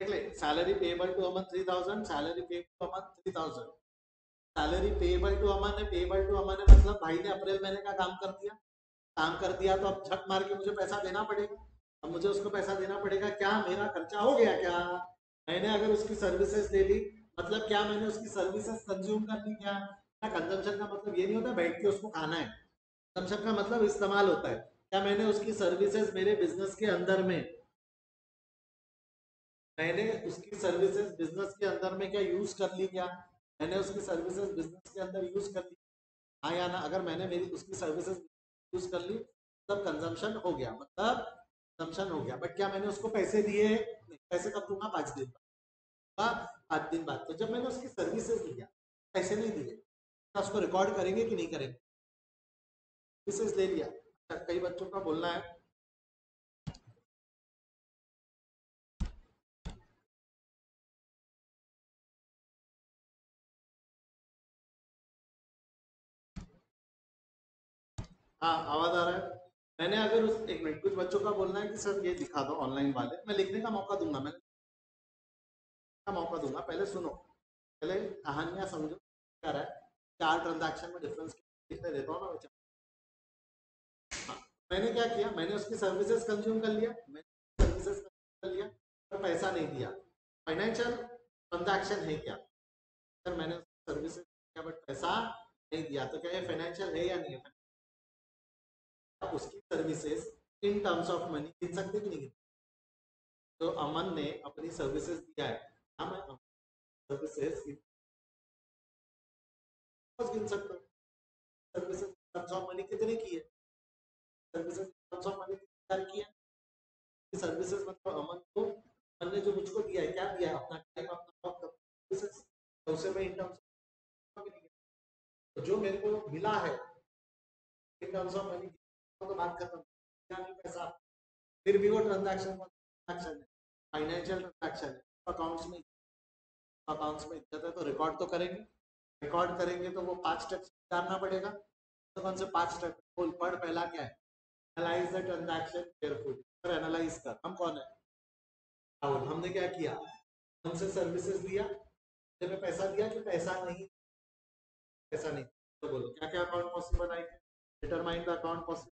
देख ले, salary payable to Aman 3000, salary payable to Aman 3000। Salary payable to Aman है, पेएबल टू अमन है मतलब भाई ने अप्रैल महीने का काम कर दिया। काम कर दिया तो अब झक मार के मुझे पैसा देना पड़ेगा। अब मुझे उसको पैसा देना पड़ेगा। क्या मेरा खर्चा हो गया? क्या मैंने अगर उसकी सर्विसेज ले ली, मतलब क्या मैंने उसकी सर्विसेज कंज्यूम कर ली? क्या कंजम्पशन का मतलब ये नहीं होता बैठ के उसको खाना है। कंजम्पशन का मतलब इस्तेमाल होता है। क्या मैंने उसकी सर्विसेज मेरे बिजनेस के अंदर में, मैंने उसकी सर्विसेज बिजनेस के अंदर में क्या यूज कर ली? क्या मैंने उसकी सर्विसेज बिजनेस के अंदर यूज कर ली? हाँ या ना? अगर मैंने मेरी उसकी सर्विसेज यूज कर ली तब कंजम्पशन हो गया, मतलब कंजम्पशन हो गया। बट क्या मैंने उसको पैसे दिए? नहीं। पैसे कब दूंगा? 5 दिन बाद, 5 दिन बाद। तो जब मैंने उसकी सर्विसेज लिया, पैसे नहीं दिए, तो उसको रिकॉर्ड करेंगे कि नहीं करेंगे? सर्विसेज ले लिया। अच्छा, कई बच्चों का बोलना है हाँ आवाज आ रहा है? मैंने अगर उस एक मिनट, कुछ बच्चों का बोलना है कि सर ये दिखा दो ऑनलाइन वाले। मैं लिखने का मौका दूंगा, मैं का मौका दूंगा। पहले सुनो, पहले कहानियां समझो क्या रहा है। 4 ट्रांजैक्शन में डिफरेंस लिखने देता हूँ ना बच्चा। हाँ, मैंने क्या किया? मैंने उसकी सर्विसेज कंज्यूम कर लिया, मैंने सर्विसेज कर लिया और पैसा नहीं दिया। फाइनेंशियल ट्रांजैक्शन है क्या? सर मैंने सर्विसेज किया बट पैसा नहीं दिया, तो क्या ये फाइनेंशियल है या नहीं है? आप उसकी services in terms of money गिन सकते कि नहीं गिन? तो अमन ने अपनी सर्विसेज दिया है, हाँ मैं सर्विसेज गिन सकता हूँ। सर्विसेज टर्म्स ऑफ मनी कितने की है? सर्विसेज टर्म्स ऑफ मनी की है। सर्विसेज मतलब अमन को, अमन ने जो मुझको दिया है, क्या दिया है? अपना टाइम, अपना वक्त, सर्विसेज। तो उसे मैं इन टर्म्स तो जो मेरे को मिला है इन टर्म्स ऑफ मनी तो बात खत्म। क्या नहीं पैसा, फिर भी वो ट्रांजैक्शन है, फाइनेंशियल ट्रांजैक्शन है, अकाउंट्स में इज्जत है तो रिकॉर्ड तो करेंगे। रिकॉर्ड करेंगे तो वो 5 स्टेप्स जानना पड़ेगा। तो कौन से 5 स्टेप? बोल पढ़। पहला क्या है? Analyse the transaction carefully. पर एनालाइज कर। हम कौन है? राहुल। हमने क्या किया? हमसे सर्विसेज दिया, हमें पैसा दिया कि पैसा नहीं? पैसा नहीं। तो बोलो क्या क्या अकाउंट पॉसिबल है? Determine the account possible.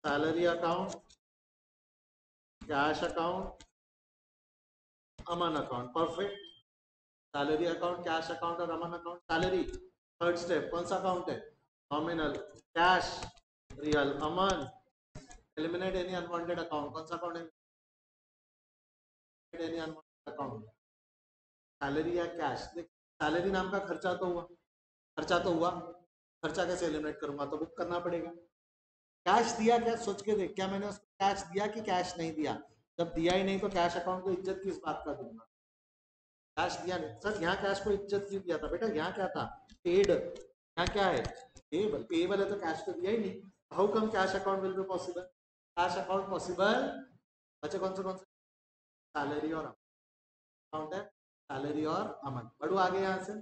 Salary account, cash account, Aman account. Perfect. Salary account, cash account और Aman account. Salary third step कौन सा अकाउंट है? Nominal. Cash real. Aman eliminate any unwanted account. कौन सा अकाउंट है? Any unwanted account. सैलरी या कैश, देख सैलरी नाम का खर्चा तो हुआ, खर्चा तो हुआ, खर्चा कैसे एलिमिनेट करूंगा, तो बुक करना पड़ेगा। कैश दिया क्या, सोच के देख, क्या मैंने उसको कैश दिया कि कैश नहीं दिया? जब दिया ही नहीं तो कैश अकाउंट को इज्जत किस बात का दूंगा? कैश दिया नहीं सर, यहाँ कैश को इज्जत क्यों दिया था बेटा? यहाँ क्या था? पेड। यहाँ क्या है? पेबल। पेबल है तो कैश तो दिया ही नहीं। How come cash account will be possible? Cash account possible बच्चे कौन से? सैलरी और अकाउंट है, सैलरी और अमन। बढ़ो आगे यहाँ से,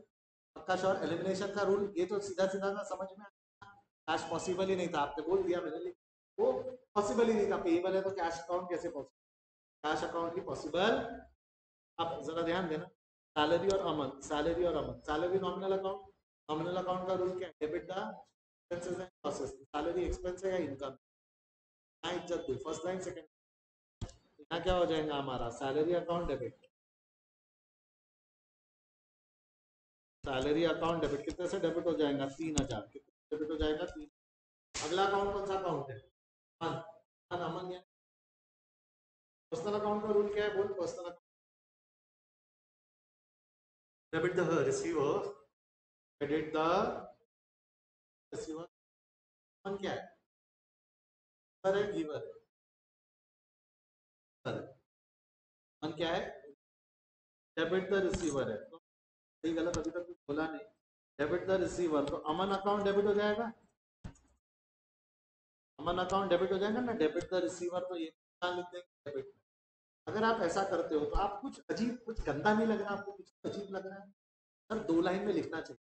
पक्का श्योर? एलिमिनेशन का रूल ये तो सीधा सीधा था, समझ में? कैश पॉसिबल ही नहीं था, आपने बोल दिया, मैंने लिख, वो पॉसिबल ही नहीं था। पेबल है तो कैश अकाउंट कैसे पॉसिबल? कैश अकाउंट ही पॉसिबल। अब जरा ध्यान देना, सैलरी और अमन, सैलरी और Aman, salary nominal account, nominal account का रूल क्या है? Debit the expenses and losses. Salary expense है या इनकम? यहाँ इज्जत दो, फर्स्ट लाइन सेकंड। यहाँ क्या हो जाएगा हमारा? Salary account debit, salary account debit. कितने से डेबिट हो जाएगा? 3000। कितने डेबिट हो जाएगा? 3। अगला अकाउंट कौन सा अकाउंट है? अमन। अमन या पर्सनल अकाउंट का रूल क्या है? बोल, personal account debit the receiver, credit the receiver. Aman क्या है? सर है, गिवर है, सर। अमन क्या है? डेबिट द रिसीवर है। तो सही गलत अभी तक कुछ बोला नहीं। डेबिट द रिसीवर, तो अमन अकाउंट डेबिट हो जाएगा, अमन अकाउंट डेबिट हो जाएगा ना। डेबिट द रिसीवर, तो ये लिख देंगे डेबिट। अगर आप ऐसा करते हो तो आप कुछ अजीब, कुछ गंदा नहीं लग रहा आपको? कुछ अजीब लग रहा है सर? 2 लाइन में लिखना चाहिए।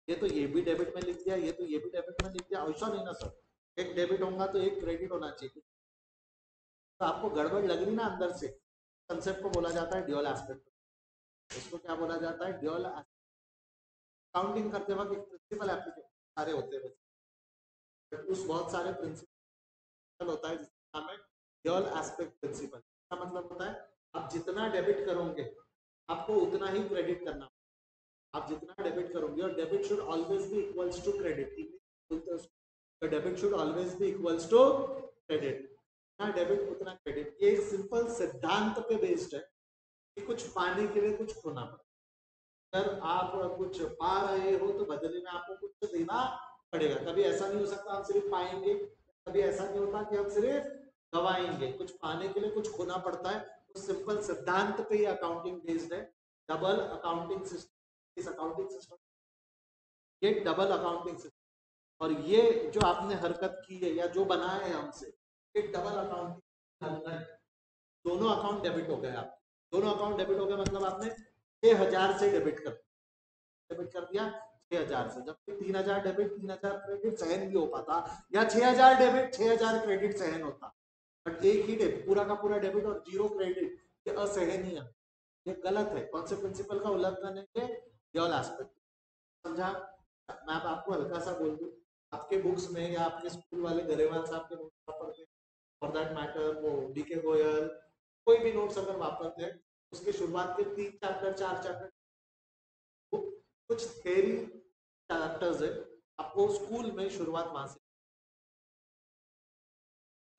ये तो ये भी डेबिट में लिख दिया, ये तो ये भी डेबिट में लिख दिया, ऐसा नहीं ना सर। एक डेबिट होगा तो एक क्रेडिट होना चाहिए। तो आपको गड़बड़ लग रही ना अंदर से। कंसेप्ट को बोला जाता है ड्यूअल एस्पेक्ट। उसको क्या बोला जाता है? ड्यूअल। अकाउंटिंग करते वक्त एक प्रिंसिपल एप्लीकेशन सारे होते हैं, उस बहुत सारे प्रिंसिपल होता है जिसका नाम है ड्यूअल एस्पेक्ट प्रिंसिपल। इसका मतलब होता है आप जितना डेबिट करोगे आपको उतना ही क्रेडिट करना। आप जितना डेबिट करोगे, और debit should always be equals to credit. Debit should always be equals to credit. जितना डेबिट उतना क्रेडिट। ये सिंपल सिद्धांत पे बेस्ड है कि कुछ पाने के लिए कुछ खोना पड़ता है। अगर आप कुछ पा रहे हो तो बदले में आपको कुछ देना पड़ेगा। कभी ऐसा नहीं हो सकता हम सिर्फ पाएंगे, कभी ऐसा नहीं होता कि हम सिर्फ गवाएंगे। कुछ पाने के लिए कुछ खोना पड़ता है। तो सिंपल सिद्धांत पे ही अकाउंटिंग बेस्ड है। डबल अकाउंटिंग सिस्टम, इस अकाउंटिंग सिस्टम, ये डबल अकाउंटिंग सिस्टम। और ये जो आपने हरकत की है या जो बनाया है हमसे, ये डबल अकाउंटिंग। दोनों अकाउंट डेबिट हो गए। आप दोनों अकाउंट डेबिट हो गए मतलब आपने 6000 से डेबिट कर दिया 6000 से। जब 3000 डेबिट 3000 क्रेडिट सहन नहीं हो पाता, या 6000 डेबिट 6000 क्रेडिट सहन होता, बट एक ही डेबिट पूरा का पूरा डेबिट और 0 क्रेडिट, ये असहनीय, ये गलत है। कौन से प्रिंसिपल का उल्लंघन है? ये ड्यूअल एस्पेक्ट। समझा? मैं आपको हल्का सा बोल दूं, आपके बुक्स में या आपके स्कूल वाले गरेवाल साहब के नोट्स वापरते हैं, फॉर दैट मैटर वो डीके गोयल, कोई भी नोट्स अगर वापरते हैं, उसके शुरुआत के 3 चैप्टर 4 चैप्टर, कुछ थ्योरी चैप्टर्स है, आपको स्कूल में शुरुआत वहां से।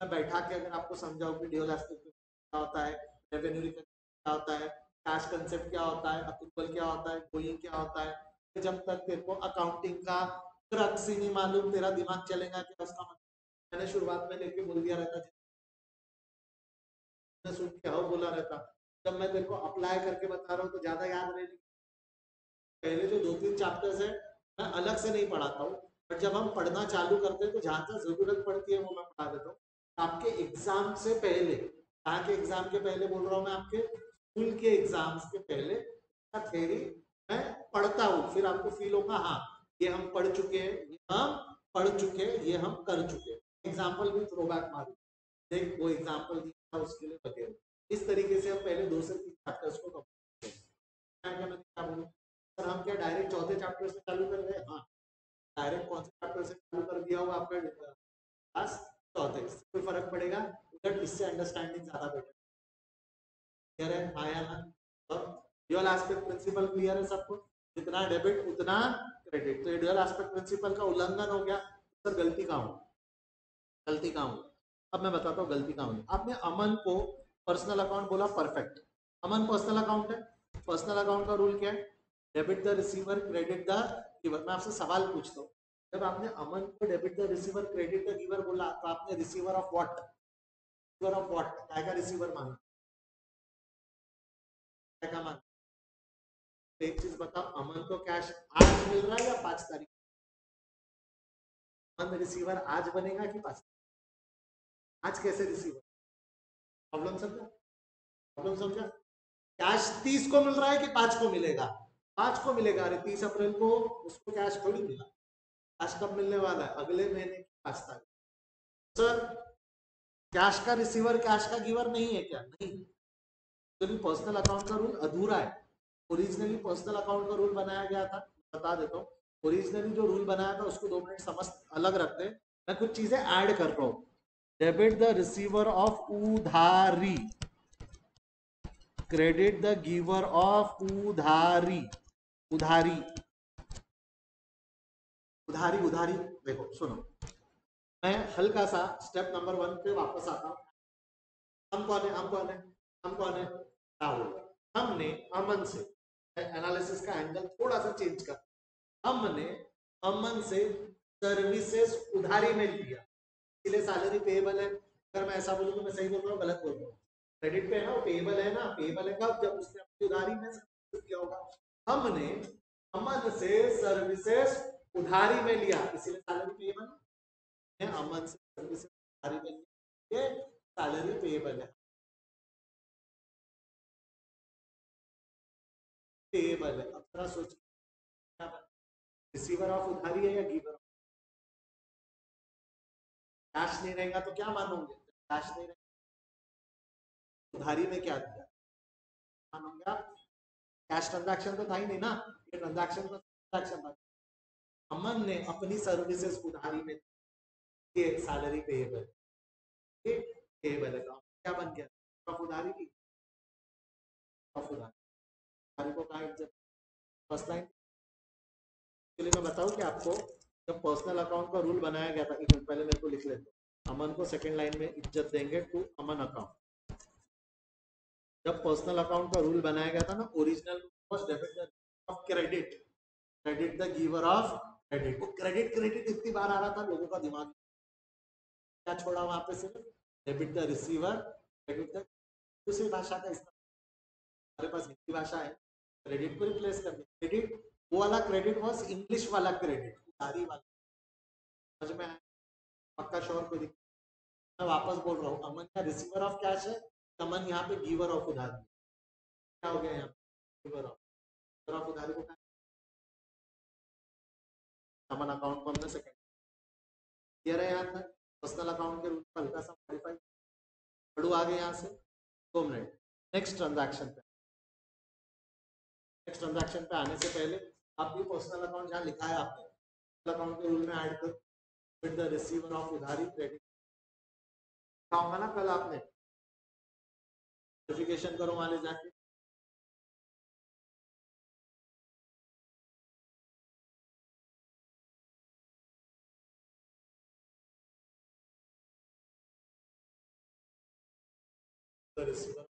मैं बैठा के अगर आपको समझाऊं कि ड्यूअल एस्पेक्ट क्या होता है, रेवेन्यू रिकॉग्निशन क्या होता है, कैश कंसेप्ट क्या होता है, अप्रूवल क्या होता है, गोइंग क्या होता है, जब तक तेरे को अकाउंटिंग का क्रक्स ही नहीं मालूम, तेरा दिमाग चलेगा क्या उसका मतलब? मैंने शुरुआत में लेके बोल दिया रहता, सुन के हाउ बोला रहता। जब मैं तेरे को अप्लाई करके बता रहा हूँ तो ज्यादा याद रहेगी। पहले जो 2-3 चैप्टर्स है मैं अलग से नहीं पढ़ाता हूँ, बट जब हम पढ़ना चालू करते हैं तो जहाँ तक जरूरत पड़ती है वो मैं पढ़ा देता हूँ। आपके एग्जाम से पहले, कहाँ के एग्जाम के पहले बोल रहा हूँ मैं? आपके स्कूल के एग्जाम्स के पहले थ्योरी मैं पढ़ता हूँ, फिर आपको फील होगा हाँ ये हम पढ़ चुके हैं, ये हम पढ़ चुके हैं, ये हम कर चुके हैं। एग्जाम्पल भी थ्रो बैक मारू, देख वो एग्जाम्पल दिया उसके लिए वगैरह। इस तरीके से हम पहले 2 से 3 चैप्टर्स को कंप्लीट करते हैं। क्या बोलूं सर, हम क्या डायरेक्ट चौथे चैप्टर से चालू कर रहे हैं? हाँ, डायरेक्ट कौन से चैप्टर से चालू कर दिया हो आपका क्लास? चौथे। कोई फर्क पड़ेगा उधर? इससे अंडरस्टैंडिंग ज्यादा बेटर क्लियर है? हाँ या ना? अब ड्यूअल एस्पेक्ट प्रिंसिपल क्लियर है सबको? जितना डेबिट उतना क्रेडिट। तो ये ड्यूअल एस्पेक्ट प्रिंसिपल का उल्लंघन हो गया। सर गलती कहाँ हो? गलती कहाँ हो? अब मैं बताता हूँ गलती कहाँ हुई। आपने अमन को पर्सनल अकाउंट बोला, परफेक्ट। अमन पर्सनल अकाउंट है, पर्सनल अकाउंट का रूल क्या है? Debit the receiver, credit the giver. मैं आपसे सवाल पूछता हूँ, जब आपने अमन को debit the receiver, credit the giver बोला, तो आपने receiver of what, receiver of what, क्या का रिसीवर माना, क्या का माना? एक चीज बताओ, अमन को कैश आज मिल रहा है या 5 तारीख? अमन रिसीवर आज बनेगा कि 5? आज कैसे रिसीवर? प्रॉब्लम समझा? प्रॉब्लम समझा? कैश 30 को मिल रहा है कि 5 को मिलेगा? 5 को मिलेगा। अरे 30 अप्रैल को उसको कैश थोड़ी मिला। कैश कब मिलने वाला है? अगले महीने की 5 तारीख। सर कैश का रिसीवर कैश का गिवर नहीं है क्या? नहीं, तो पर्सनल अकाउंट का रूल अधूरा है। ओरिजिनली पर्सनल अकाउंट का रूल बनाया गया था, बता देता हूँ। ओरिजिनली जो रूल बनाया था उसको 2 मिनट समझ अलग रखते हैं, मैं कुछ चीजें ऐड कर रहा हूँ। डेबिट द रिसीवर ऑफ उधारी, क्रेडिट द गिवर ऑफ उधारी। उधारी उधारी उधारी देखो सुनो, मैं हल्का सा स्टेप नंबर 1 पे वापस आता हूँ। हम कौन है? हम कौन है? हम कौन है? राहुल। हमने अमन से एनालिसिस का एंगल थोड़ा सा चेंज कर, हमने अमन से सर्विसेज उधारी में लिया, इसलिए सैलरी पेएबल है। अगर मैं ऐसा बोलूं तो मैं सही बोल रहा हूँ, गलत बोल रहा हूँ? क्रेडिट पे है ना, पेएबल है ना, पेएबल है कब? जब उसने अपनी उधारी में किया होगा। हमने अमन से सर्विसेज उधारी में लिया, इसीलिए सैलरी पेएबल है। अमन से सर्विसेज उधारी में लिया, ये सैलरी पेएबल है। पेएबल है। अब थोड़ा सोचिए, रिसीवर ऑफ उधारी है या गिवर ऑफ? कैश नहीं रहेगा तो क्या मानोगे? कैश नहीं रहेगा, उधारी में क्या दिया मानोगे आप? कैश ट्रांजैक्शन तो था ही नहीं ना, ये ट्रांजैक्शन तो ट्रांजैक्शन था। अमन ने अपनी सर्विसेज उधारी में दिए, सैलरी पेएबल, पेएबल है। तो क्या बन गया? ऑफ उधारी की, ऑफ उधारी को कहा एग्जिट फर्स्ट लाइन। के लिए मैं बताऊं कि आपको जब पर्सनल अकाउंट का रूल बनाया गया था, एक मिनट पहले मेरे को लिख लेते, अमन को सेकंड लाइन में इज्जत देंगे टू अमन अकाउंट। जब पर्सनल अकाउंट का रूल बनाया गया था ना, original debit of credit, credit the giver of credit. वो क्रेडिट क्रेडिट इतनी बार आ रहा था, लोगों का दिमाग क्या छोड़ा वहां पे? सिर्फ debit the receiver, credit the, दूसरी भाषा का इस्तेमाल, हमारे पास हिंदी भाषा है, क्रेडिट को रिप्लेस कर दिया। क्रेडिट वो वाला क्रेडिट वॉज इंग्लिश वाला क्रेडिट, उधारी वाला। समझ में आया? पक्का श्योर को दिख? मैं वापस बोल रहा हूँ, अमन का रिसीवर ऑफ कैश है, अमन यहाँ पे गिवर ऑफ उधारी। क्या हो गया यहाँ पे? गिवर ऑफ उधारी को अमन अकाउंट को हमने सेकंड क्लियर है यहाँ तक? पर्सनल अकाउंट के रूल में हल्का सा मॉडिफाई पढ़ू आगे यहाँ से 2 मिनट। नेक्स्ट ट्रांजैक्शन पे, नेक्स्ट ट्रांजैक्शन पे आने से पहले आप भी पर्सनल अकाउंट जहाँ लिखा है आपने अकाउंट के रूल में ऐड कर विद द रिसीवर ऑफ उधारी क्रेडिट होगा ना, कल आपने वेरिफिकेशन करो वाले जाके, द रिसीवर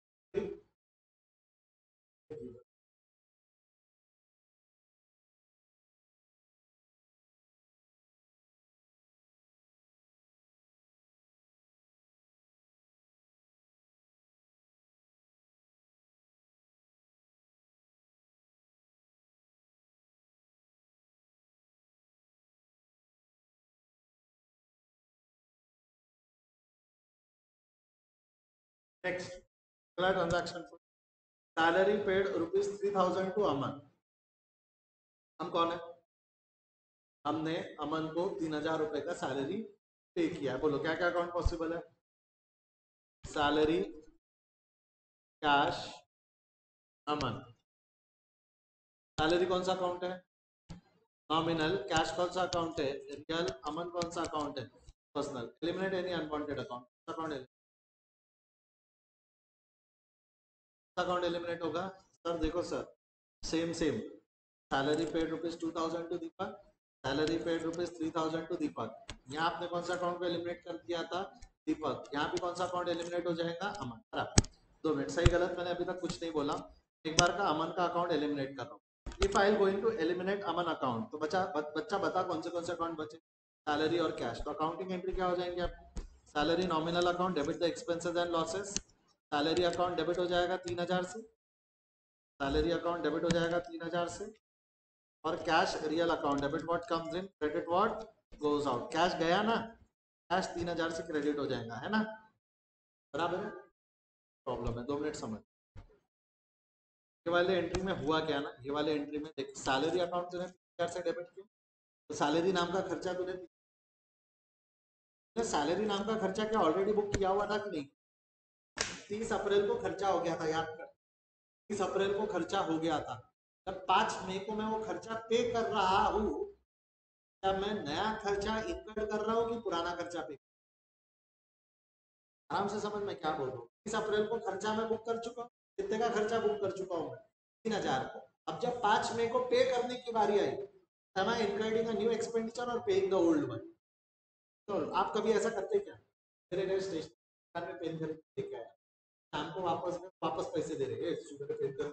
नेक्स्ट अगला ट्रांजैक्शन सैलरी पेड ₹3000 टू अमन। हम कौन है? हमने अमन को 3000 रुपए का सैलरी पे किया है। बोलो क्या क्या अकाउंट पॉसिबल है? सैलरी, कैश, अमन। सैलरी कौन सा अकाउंट है? नॉमिनल। कैश कौन सा अकाउंट है? रियल। अमन कौन सा अकाउंट है? Personal. Eliminate any unwanted account. Account eliminate होगा सर? देखो sir, same same salary paid ₹2000 to Deepak, salary paid ₹3000 to Deepak. यहाँ आपने कौन सा अकाउंट को एलिमिनेट कर दिया था? दीपक। यहाँ भी कौन सा अकाउंट एलिमिनेट हो जाएगा? अमन। 2 मिनट, सही गलत मैंने अभी तक कुछ नहीं बोला। एक बार का अमन का अकाउंट एलिमिनेट कर रहा हूँ। If I am going to eliminate Aman account, तो बच्चा बता कौन से अकाउंट बचे? सैलरी और कैश। तो अकाउंटिंग एंट्री क्या हो जाएंगे आप? Salary nominal account, debit the expenses and losses. Salary account debit हो जाएगा 3000 से, सैलरी अकाउंट डेबिट हो जाएगा 3000 से, और cash real account debit what comes in, credit what goes out. Cash गया ना, कैश 3000 से क्रेडिट हो जाएगा, है ना? बराबर है? प्रॉब्लम है, 2 मिनट समझ। ये वाले एंट्री में हुआ क्या ना, ये वाले एंट्री में देख, सैलरी अकाउंट तूने 3000 से डेबिट किया, तो सैलरी नाम का खर्चा तूने सैलरी नाम का खर्चा क्या ऑलरेडी बुक किया हुआ था कि नहीं? 30 अप्रैल को खर्चा हो गया था, याद कर। 30 अप्रैल को खर्चा हो गया था। जब 5 मई को मैं वो खर्चा पे कर रहा हूँ, क्या मैं नया खर्चा इनकर्ड कर रहा हूँ कि पुराना खर्चा पे? आराम से समझ में क्या बोल रहा हूँ। 30 अप्रैल को खर्चा मैं बुक कर चुका हूँ। कितने का खर्चा बुक कर चुका हूँ मैं? 3000 को। अब जब 5 मई को पे करने की बारी आई, am I incurring a new expenditure or paying the old one? तो आप कभी ऐसा करते क्या? मेरे गए स्टेशन में पेन खरीद लेके आया, शाम को वापस पैसे दे रहे, सुबह पेन कर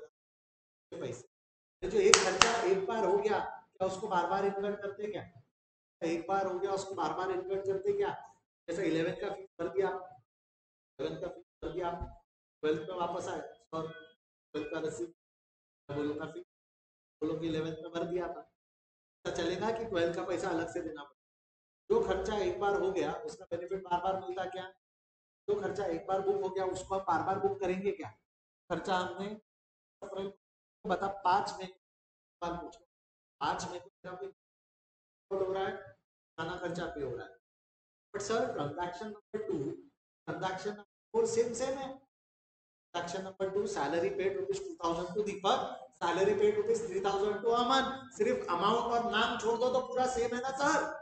पैसे। जो एक खर्चा एक बार हो गया, क्या उसको बार बार इन्कर्ड करते क्या? एक बार हो गया उसको बार बार इन्कर्ड करते क्या? जैसे 11 का फीस भर दिया, 11 का फीस भर दिया, 12 में वापस आए और 12 का रसीद, बोलो का फीस, बोलो कि 11 में भर दिया था। पता चलेगा कि 12 का पैसा अलग से देना पड़ेगा। जो खर्चा एक बार हो गया उसका बेनिफिट बार बार मिलता क्या? जो खर्चा एक बार बुक हो गया उसको आप बार बार बुक करेंगे क्या? खर्चा हमने बता 5 में पूछो, 5 में मेरा कोई हो रहा है, खाना खर्चा पे हो रहा है, but sir transaction number 2, transaction number 4 same है। Transaction number 2, salary paid ₹2000 to Deepak, salary paid ₹3000 to Aman, सिर्फ अमाउंट और नाम छोड़ दो तो पूरा सेम है ना सर?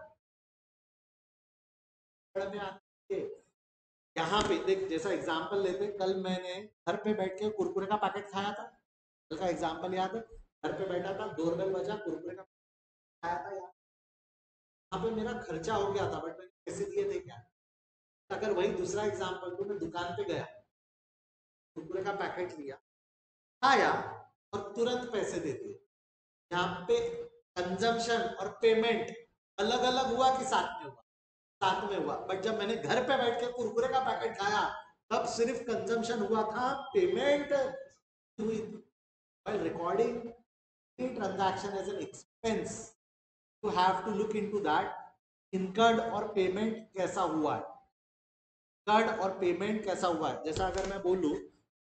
यहाँ पे देख, जैसा एग्जांपल लेते, कल मैंने घर पे बैठ के कुरकुरे का पैकेट खाया था, कल का एग्जांपल याद है? घर पे बैठा था, डोरबेल बजा, कुरकुरे का खाया था यार, यहाँ पे मेरा खर्चा हो गया था, बट मैंने पैसे दिए थे क्या? अगर वही दूसरा एग्जांपल तो मैं दुकान पे गया, कुरकुरे का पैकेट लिया, खाया और तुरंत पैसे दे दिए, यहाँ पे कंजम्पशन और पेमेंट अलग अलग हुआ कि साथ में हुआ? साथ में हुआ। बट जब मैंने घर पे बैठ के कुरकुरे का पैकेट खाया, तब सिर्फ कंजम्पशन हुआ था, पेमेंट हुई थी। While recording the transaction as an expense, you have to look into that, incurred और पेमेंट कैसा हुआ है, incurred और पेमेंट कैसा हुआ है। जैसा अगर मैं बोलूं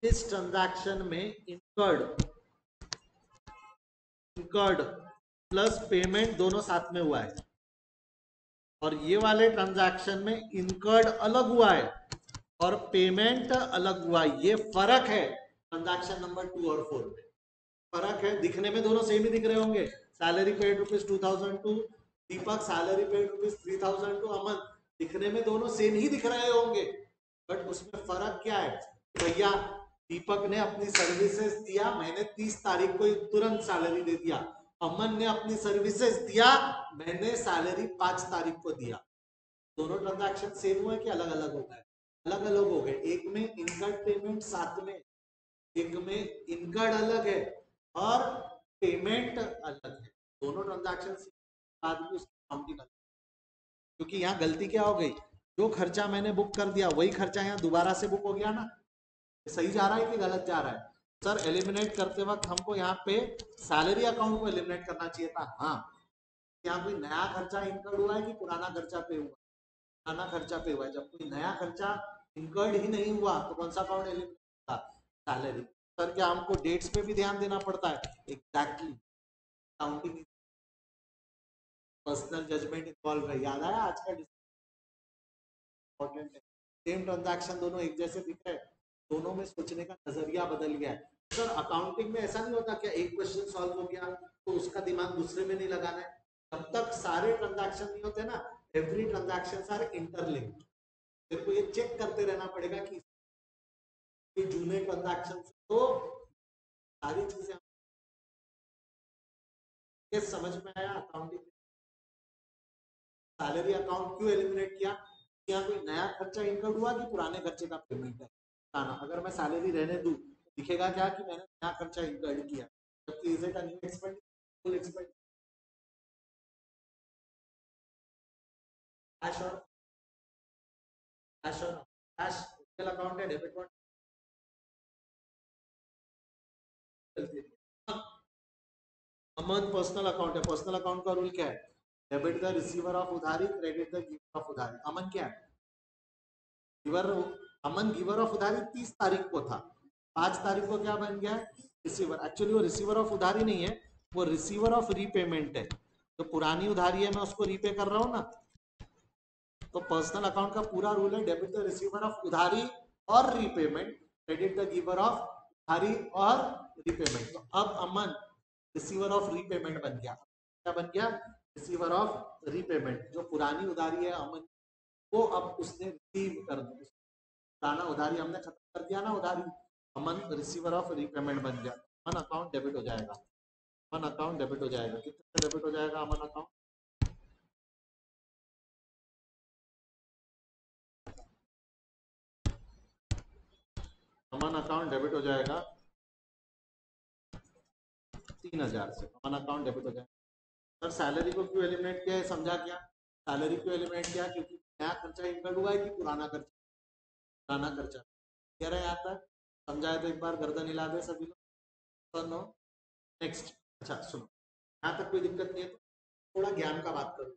इस ट्रांजैक्शन में incurred प्लस पेमेंट दोनों साथ में हुआ है, और ये वाले ट्रांजैक्शन में incurred अलग हुआ है और पेमेंट अलग हुआ है। ये फर्क है ट्रांजैक्शन नंबर 2 और 4 में, फर्क है। दिखने में दोनों सेम ही दिख रहे होंगे, salary paid ₹2000 to Deepak, salary paid ₹3000 to Aman, दिखने में दोनों सेम ही दिख रहे होंगे, बट उसमें फर्क क्या है? भैया दीपक ने अपनी सर्विसेज दिया, मैंने 30 तारीख को तुरंत सैलरी दे दिया, अमन ने अपनी सर्विसेज दिया, मैंने सैलरी 5 तारीख को दिया। दोनों ट्रांजैक्शन सेम हुए कि अलग अलग हो गए? अलग अलग हो गए। एक में इनकर्ड पेमेंट साथ में, एक में इनकर्ड अलग है और पेमेंट अलग है। दोनों ट्रांजैक्शन बाद में उसकी काउंटिंग अलग, क्योंकि यहाँ गलती क्या हो गई, जो खर्चा मैंने बुक कर दिया वही खर्चा यहाँ दोबारा से बुक हो गया ना। सही जा रहा है कि गलत जा रहा है? सर एलिमिनेट करते वक्त हमको यहाँ पे सैलरी अकाउंट को एलिमिनेट करना चाहिए था। हाँ, यहाँ कोई नया खर्चा इनकर्ड हुआ है कि पुराना खर्चा पे हुआ? पुराना खर्चा पे हुआ है। जब कोई नया खर्चा इनकर्ड ही नहीं हुआ तो कौन सा अकाउंट एलिमिनेट था? सैलरी। सर क्या हमको डेट्स पे भी ध्यान देना पड़ता है? Exactly, counting personal judgement involve है। याद आया आज का इंपॉर्टेंट है। सेम ट्रांजैक्शन दोनों एक जैसे दिख रहे हैं, दोनों में सोचने का नजरिया बदल गया है। सर अकाउंटिंग में ऐसा नहीं होता क्या, एक क्वेश्चन सॉल्व हो गया तो उसका दिमाग दूसरे में नहीं लगाना है? जब तक सारे ट्रांजैक्शन नहीं होते ना, एवरी ट्रांजैक्शन आर इंटरलिंक्ड, तेरे को ये चेक करते रहना पड़ेगा कि जूने ट्रांजैक्शन तो सारी चीजें ये समझ में आया। अकाउंटिंग सैलरी अकाउंट क्यों एलिमिनेट किया? यहाँ कोई नया खर्चा इनकर्ड हुआ कि पुराने खर्चे का पेमेंट है? अगर मैं सैलरी रहने दूं, दिखेगा क्या कि मैंने नया खर्चा इंकर्ड किया, जबकि is it a new expenditure, full expenditure. Cash और कैश अकाउंट है, डेबिट अकाउंट। अमन पर्सनल अकाउंट है, पर्सनल अकाउंट का रूल क्या है? डेबिट द रिसीवर ऑफ उधारी, क्रेडिट द गिवर ऑफ उधारी। अमन क्या है? गिवर। अमन गिवर ऑफ उधारी 30 तारीख को था, 5 तारीख को क्या बन गया? रिसीवर। एक्चुअली वो रिसीवर ऑफ उधारी नहीं है, वो रिसीवर ऑफ रीपेमेंट है। तो पुरानी उधारी है, मैं उसको रीपे कर रहा हूँ ना। तो पर्सनल अकाउंट का पूरा रूल है डेबिट द रिसीवर ऑफ उधारी और repayment, credit the giver of उधारी और रीपेमेंट। तो अब अमन रिसीवर ऑफ रीपेमेंट बन गया। क्या बन गया? Receiver of repayment. जो पुरानी उधारी है अमन, वो अब उसने रिसीव कर दी। पुराना उधारी हमने खत्म कर दिया ना उधारी, अमन रिसीवर ऑफ रीपेमेंट बन गया। अमन अकाउंट डेबिट हो जाएगा, अमन अकाउंट डेबिट हो जाएगा। कितने डेबिट हो जाएगा अमन अकाउंट? अमन अकाउंट डेबिट हो जाएगा 3000 से। अमन अकाउंट डेबिट हो जाएगा। सर सैलरी को क्यों एलिमिनेट किया है, समझा क्या? सैलरी क्यों एलिमिनेट किया? क्योंकि नया खर्चा इनकर्ड हुआ है कि पुराना खर्चा? पुराना खर्चा। कह रहे हैं आता है, समझाए तो एक बार गर्दन हिला दे सभी लोग। नो। नेक्स्ट। अच्छा सुनो, यहाँ तक कोई दिक्कत नहीं है, तो थोड़ा ज्ञान का बात करूँ।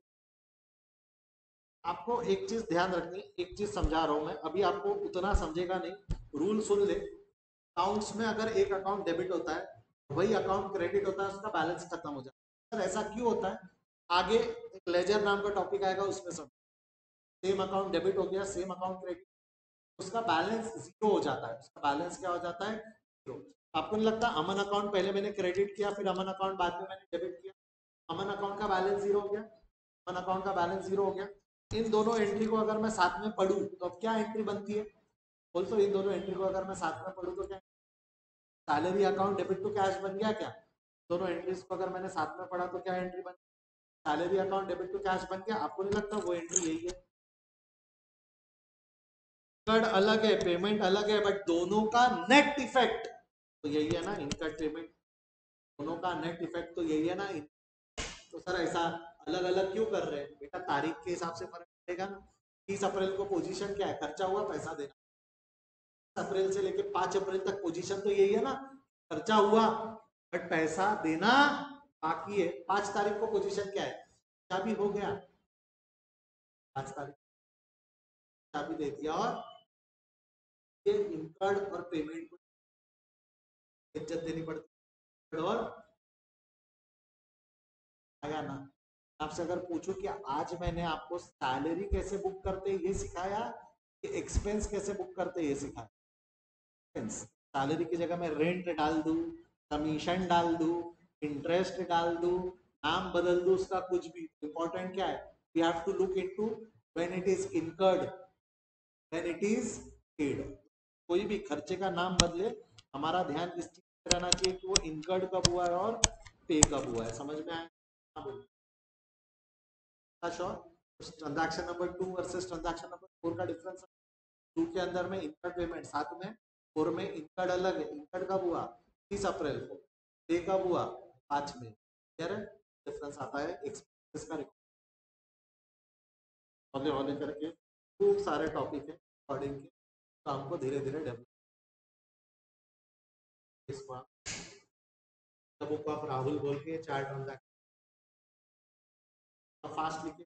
आपको एक चीज ध्यान रखनी, एक चीज समझा रहा हूं मैं अभी, आपको उतना समझेगा नहीं, रूल सुन ले। अकाउंट्स में अगर एक अकाउंट डेबिट होता है, वही अकाउंट क्रेडिट होता है, उसका बैलेंस खत्म हो जाता है। सर ऐसा क्यों होता है? आगे एक लेजर नाम का टॉपिक आएगा, उसमें सब सेम अकाउंट डेबिट हो गया, सेम अकाउंट क्रेडिट, उसका बैलेंस जीरो हो जाता है। उसका बैलेंस क्या हो जाता है? जीरो। आपको नहीं लगता अमन अकाउंट पहले मैंने क्रेडिट किया, फिर अमन अकाउंट बाद में मैंने डेबिट किया, अमन अकाउंट का बैलेंस जीरो हो गया, अमन अकाउंट का बैलेंस जीरो हो गया। इन दोनों एंट्री को अगर मैं साथ में पढ़ूं तो अब क्या एंट्री बनती है? बोल, तो इन दोनों एंट्री को अगर मैं साथ में पढ़ूं तो क्या? Salary account debit to cash बन गया क्या? दोनों एंट्रीज को अगर मैंने साथ में पढ़ा तो क्या एंट्री बन? Salary account debit to cash बन गया। आपको नहीं लगता वो एंट्री यही है? इनकर्ड अलग है, पेमेंट अलग है, बट दोनों का नेट इफेक्ट तो यही है ना, इनकर्ड पेमेंट। दोनों का नेट इफेक्ट तो यही है ना। तो सर ऐसा अलग अलग क्यों कर रहे हैं बेटा? तारीख के हिसाब से फर्क पड़ेगा ना। 30 अप्रैल को पोजीशन क्या है? खर्चा हुआ, पैसा देना। अप्रैल से लेके 5 अप्रैल तक पोजीशन तो यही है ना, खर्चा हुआ बट पैसा देना बाकी है। 5 तारीख को पोजीशन क्या है? क्या भी हो गया, 5 तारीख क्या भी दे दिया, और ये इनकर्ड और पेमेंट को इज्जत देनी पड़ती है। और आया ना, आपसे अगर पूछूं कि आज मैंने आपको सैलरी कैसे बुक करते ये सिखाया कि एक्सपेंस कैसे बुक करते ये सिखाया? सैलरी की जगह मैं रेंट डाल दूं, कमीशन डाल दूं, इंटरेस्ट डाल दूं, नाम बदल दूं, उसका कुछ भी इंपॉर्टेंट क्या है? We have to look into when it is incurred, when it is paid. कोई भी खर्चे का नाम बदले, हमारा ध्यान इस चीज पर रहना चाहिए कि वो इनकर्ड कब हुआ है और पे कब हुआ है। समझ में आया? हाँ, बोलिए। Sure. Transaction number 2 versus transaction number 4 का डिफरेंस। 2 के अंदर में इनकर्ड पेमेंट साथ में, 4 में इनकर्ड अलग है। इनकर्ड कब हुआ? 30 अप्रैल को। पे कब हुआ? 5 में। क्लियर है? डिफरेंस आता है एक्सपेंसेस का। हौले हौले करके खूब सारे टॉपिक है अकॉर्डिंग के, तो हमको धीरे धीरे डेवलप इसको आप राहुल बोल के 4 ट्रांजैक्शन फास्ट लिखे।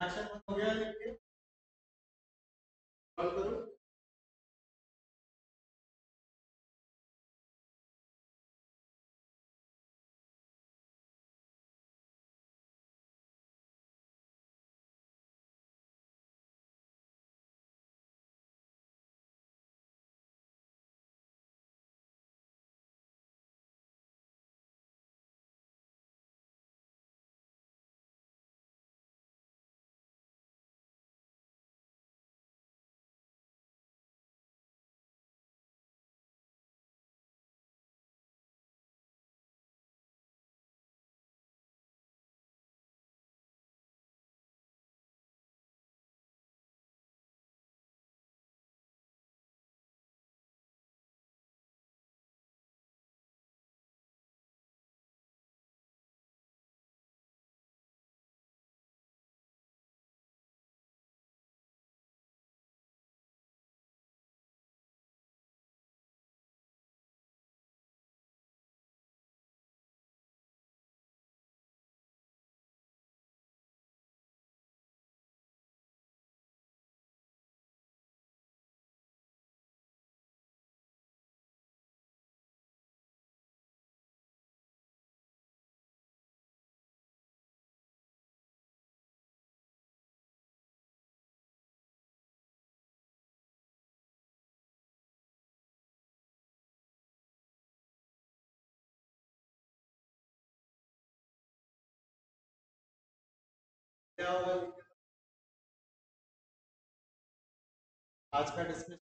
एक्शन हो गया लिख के कॉल करो। क्या होगा आज का डिस्कशन?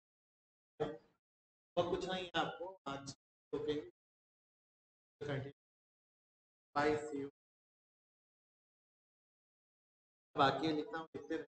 और कुछ नहीं है आपको आज रोकेंगे। Bye see you. बाकी लिखना लिखते रहे।